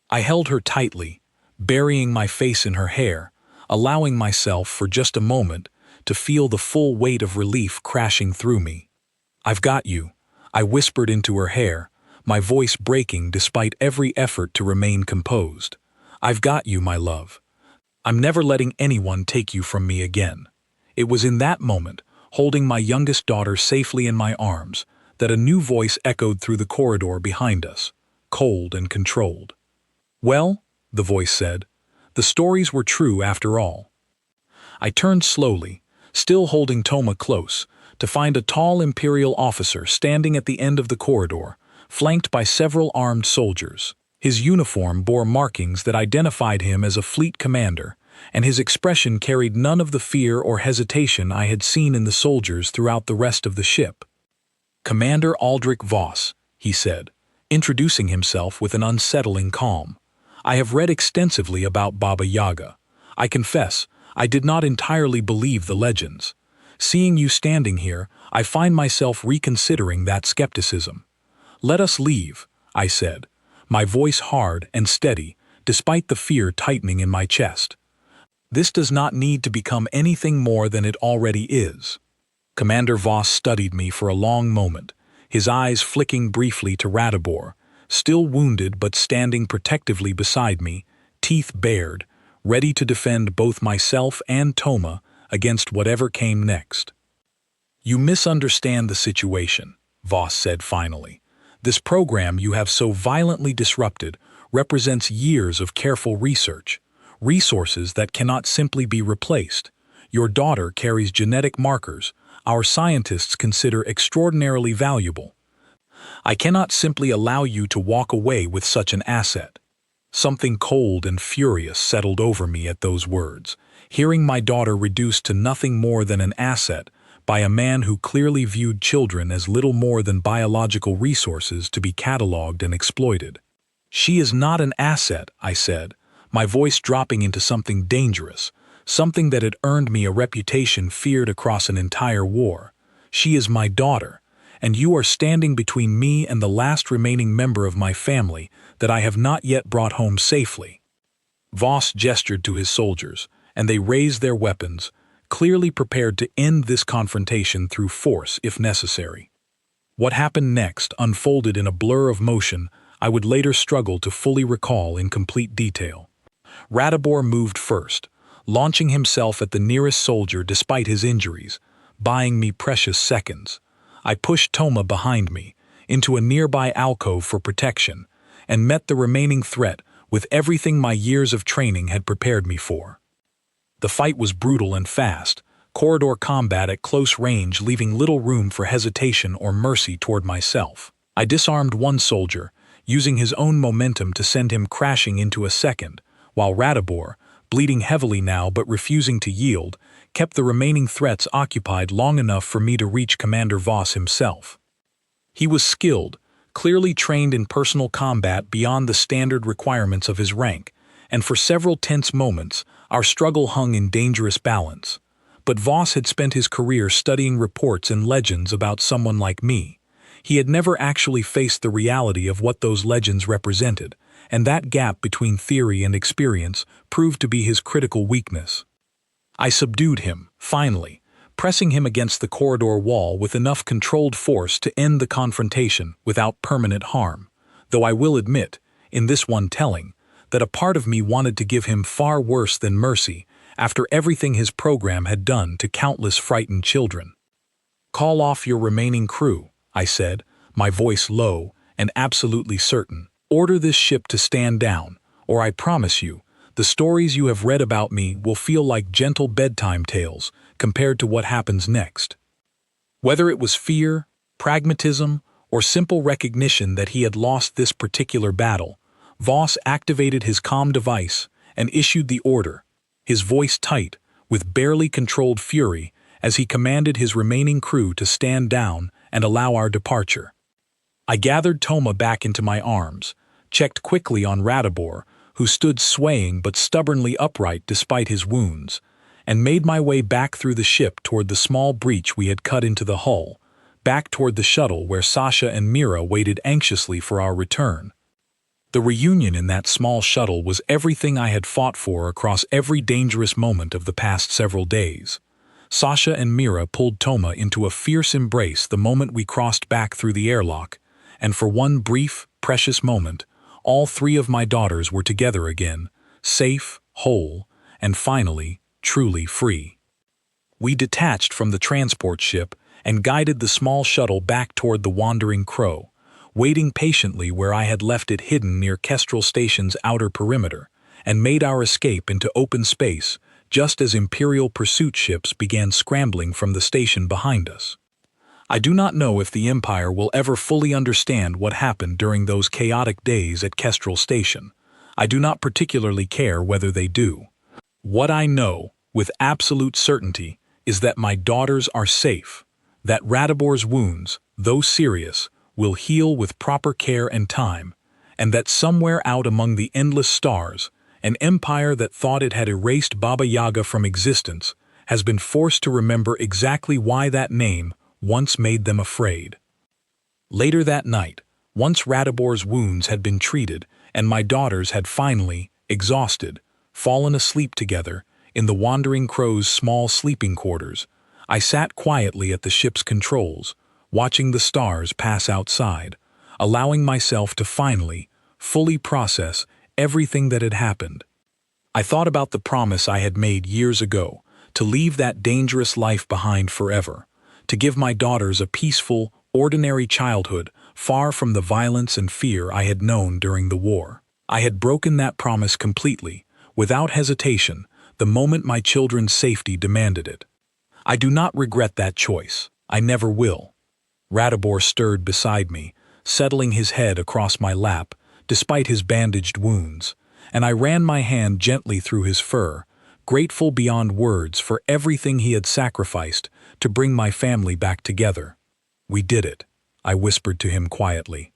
I held her tightly, burying my face in her hair, allowing myself for just a moment to feel the full weight of relief crashing through me. "I've got you," I whispered into her hair, my voice breaking despite every effort to remain composed. "I've got you, my love. I'm never letting anyone take you from me again." It was in that moment, holding my youngest daughter safely in my arms, that a new voice echoed through the corridor behind us, cold and controlled. "Well," the voice said, "the stories were true after all." I turned slowly, still holding Toma close, to find a tall Imperial officer standing at the end of the corridor, flanked by several armed soldiers. His uniform bore markings that identified him as a fleet commander, and his expression carried none of the fear or hesitation I had seen in the soldiers throughout the rest of the ship. "Commander Aldrich Voss," he said, introducing himself with an unsettling calm. "I have read extensively about Baba Yaga. I confess, I did not entirely believe the legends. Seeing you standing here, I find myself reconsidering that skepticism." "Let us leave," I said, my voice hard and steady, despite the fear tightening in my chest. "This does not need to become anything more than it already is." Commander Voss studied me for a long moment, his eyes flicking briefly to Radibor, still wounded but standing protectively beside me, teeth bared, ready to defend both myself and Toma against whatever came next. "You misunderstand the situation," Voss said finally. "This program you have so violently disrupted represents years of careful research, resources that cannot simply be replaced. Your daughter carries genetic markers our scientists consider extraordinarily valuable. I cannot simply allow you to walk away with such an asset." Something cold and furious settled over me at those words, hearing my daughter reduced to nothing more than an asset by a man who clearly viewed children as little more than biological resources to be catalogued and exploited. "She is not an asset," I said, my voice dropping into something dangerous, something that had earned me a reputation feared across an entire war. "She is my daughter, and you are standing between me and the last remaining member of my family that I have not yet brought home safely." Voss gestured to his soldiers, and they raised their weapons, clearly prepared to end this confrontation through force if necessary. What happened next unfolded in a blur of motion I would later struggle to fully recall in complete detail. Radibor moved first, launching himself at the nearest soldier despite his injuries, buying me precious seconds. I pushed Toma behind me, into a nearby alcove for protection, and met the remaining threat with everything my years of training had prepared me for. The fight was brutal and fast, corridor combat at close range leaving little room for hesitation or mercy toward myself. I disarmed one soldier, using his own momentum to send him crashing into a second, while Radibor, bleeding heavily now but refusing to yield, kept the remaining threats occupied long enough for me to reach Commander Voss himself. He was skilled, clearly trained in personal combat beyond the standard requirements of his rank, and for several tense moments, our struggle hung in dangerous balance. But Voss had spent his career studying reports and legends about someone like me. He had never actually faced the reality of what those legends represented, and that gap between theory and experience proved to be his critical weakness. I subdued him, finally, pressing him against the corridor wall with enough controlled force to end the confrontation without permanent harm, though I will admit, in this one telling, that a part of me wanted to give him far worse than mercy after everything his program had done to countless frightened children. "Call off your remaining crew," I said, my voice low and absolutely certain. "Order this ship to stand down, or I promise you, the stories you have read about me will feel like gentle bedtime tales compared to what happens next." Whether it was fear, pragmatism, or simple recognition that he had lost this particular battle, Voss activated his comm device and issued the order, his voice tight, with barely controlled fury, as he commanded his remaining crew to stand down and allow our departure. I gathered Toma back into my arms, checked quickly on Radabor, who stood swaying but stubbornly upright despite his wounds, and made my way back through the ship toward the small breach we had cut into the hull, back toward the shuttle where Sasha and Mira waited anxiously for our return. The reunion in that small shuttle was everything I had fought for across every dangerous moment of the past several days. Sasha and Mira pulled Toma into a fierce embrace the moment we crossed back through the airlock, and for one brief, precious moment, all three of my daughters were together again, safe, whole, and finally, truly free. We detached from the transport ship and guided the small shuttle back toward the Wandering Crow, waiting patiently where I had left it hidden near Kestrel Station's outer perimeter, and made our escape into open space just as Imperial pursuit ships began scrambling from the station behind us. I do not know if the Empire will ever fully understand what happened during those chaotic days at Kestrel Station. I do not particularly care whether they do. What I know, with absolute certainty, is that my daughters are safe, that Radabor's wounds, though serious, will heal with proper care and time, and that somewhere out among the endless stars, an empire that thought it had erased Baba Yaga from existence has been forced to remember exactly why that name once made them afraid. Later that night, once Radabor's wounds had been treated and my daughters had finally, exhausted, fallen asleep together in the Wandering Crow's small sleeping quarters, I sat quietly at the ship's controls, watching the stars pass outside, allowing myself to finally, fully process everything that had happened. I thought about the promise I had made years ago to leave that dangerous life behind forever, to give my daughters a peaceful, ordinary childhood far from the violence and fear I had known during the war. I had broken that promise completely, without hesitation, the moment my children's safety demanded it. I do not regret that choice. I never will. Radabor stirred beside me, settling his head across my lap, despite his bandaged wounds, and I ran my hand gently through his fur, grateful beyond words for everything he had sacrificed to bring my family back together. "We did it," I whispered to him quietly.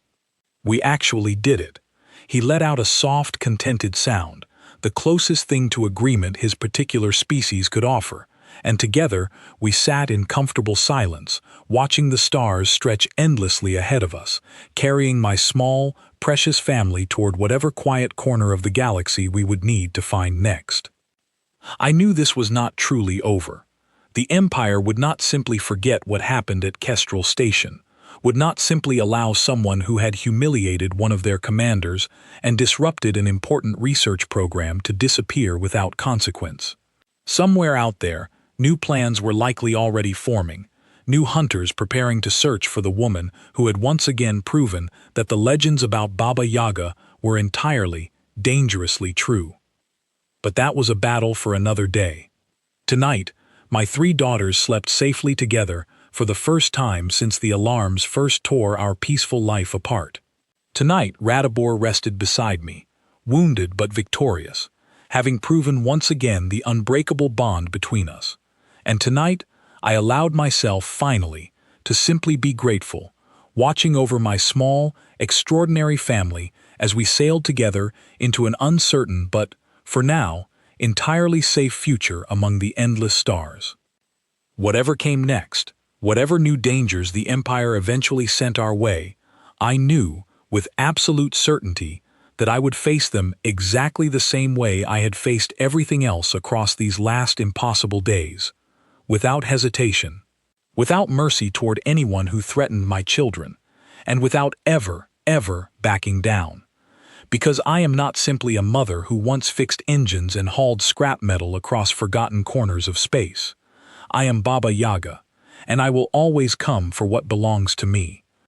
"We actually did it." He let out a soft, contented sound, the closest thing to agreement his particular species could offer, and together we sat in comfortable silence, watching the stars stretch endlessly ahead of us, carrying my small, precious family toward whatever quiet corner of the galaxy we would need to find next. I knew this was not truly over. The Empire would not simply forget what happened at Kestrel Station, would not simply allow someone who had humiliated one of their commanders and disrupted an important research program to disappear without consequence. Somewhere out there, new plans were likely already forming, new hunters preparing to search for the woman who had once again proven that the legends about Baba Yaga were entirely, dangerously true. But that was a battle for another day. Tonight, my three daughters slept safely together for the first time since the alarms first tore our peaceful life apart. Tonight, Radabor rested beside me, wounded but victorious, having proven once again the unbreakable bond between us. And tonight, I allowed myself, finally, to simply be grateful, watching over my small, extraordinary family as we sailed together into an uncertain but, for now, entirely safe future among the endless stars. Whatever came next, whatever new dangers the Empire eventually sent our way, I knew, with absolute certainty, that I would face them exactly the same way I had faced everything else across these last impossible days, without hesitation, without mercy toward anyone who threatened my children, and without ever backing down. Because I am not simply a mother who once fixed engines and hauled scrap metal across forgotten corners of space. I am Baba Yaga, and I will always come for what belongs to me.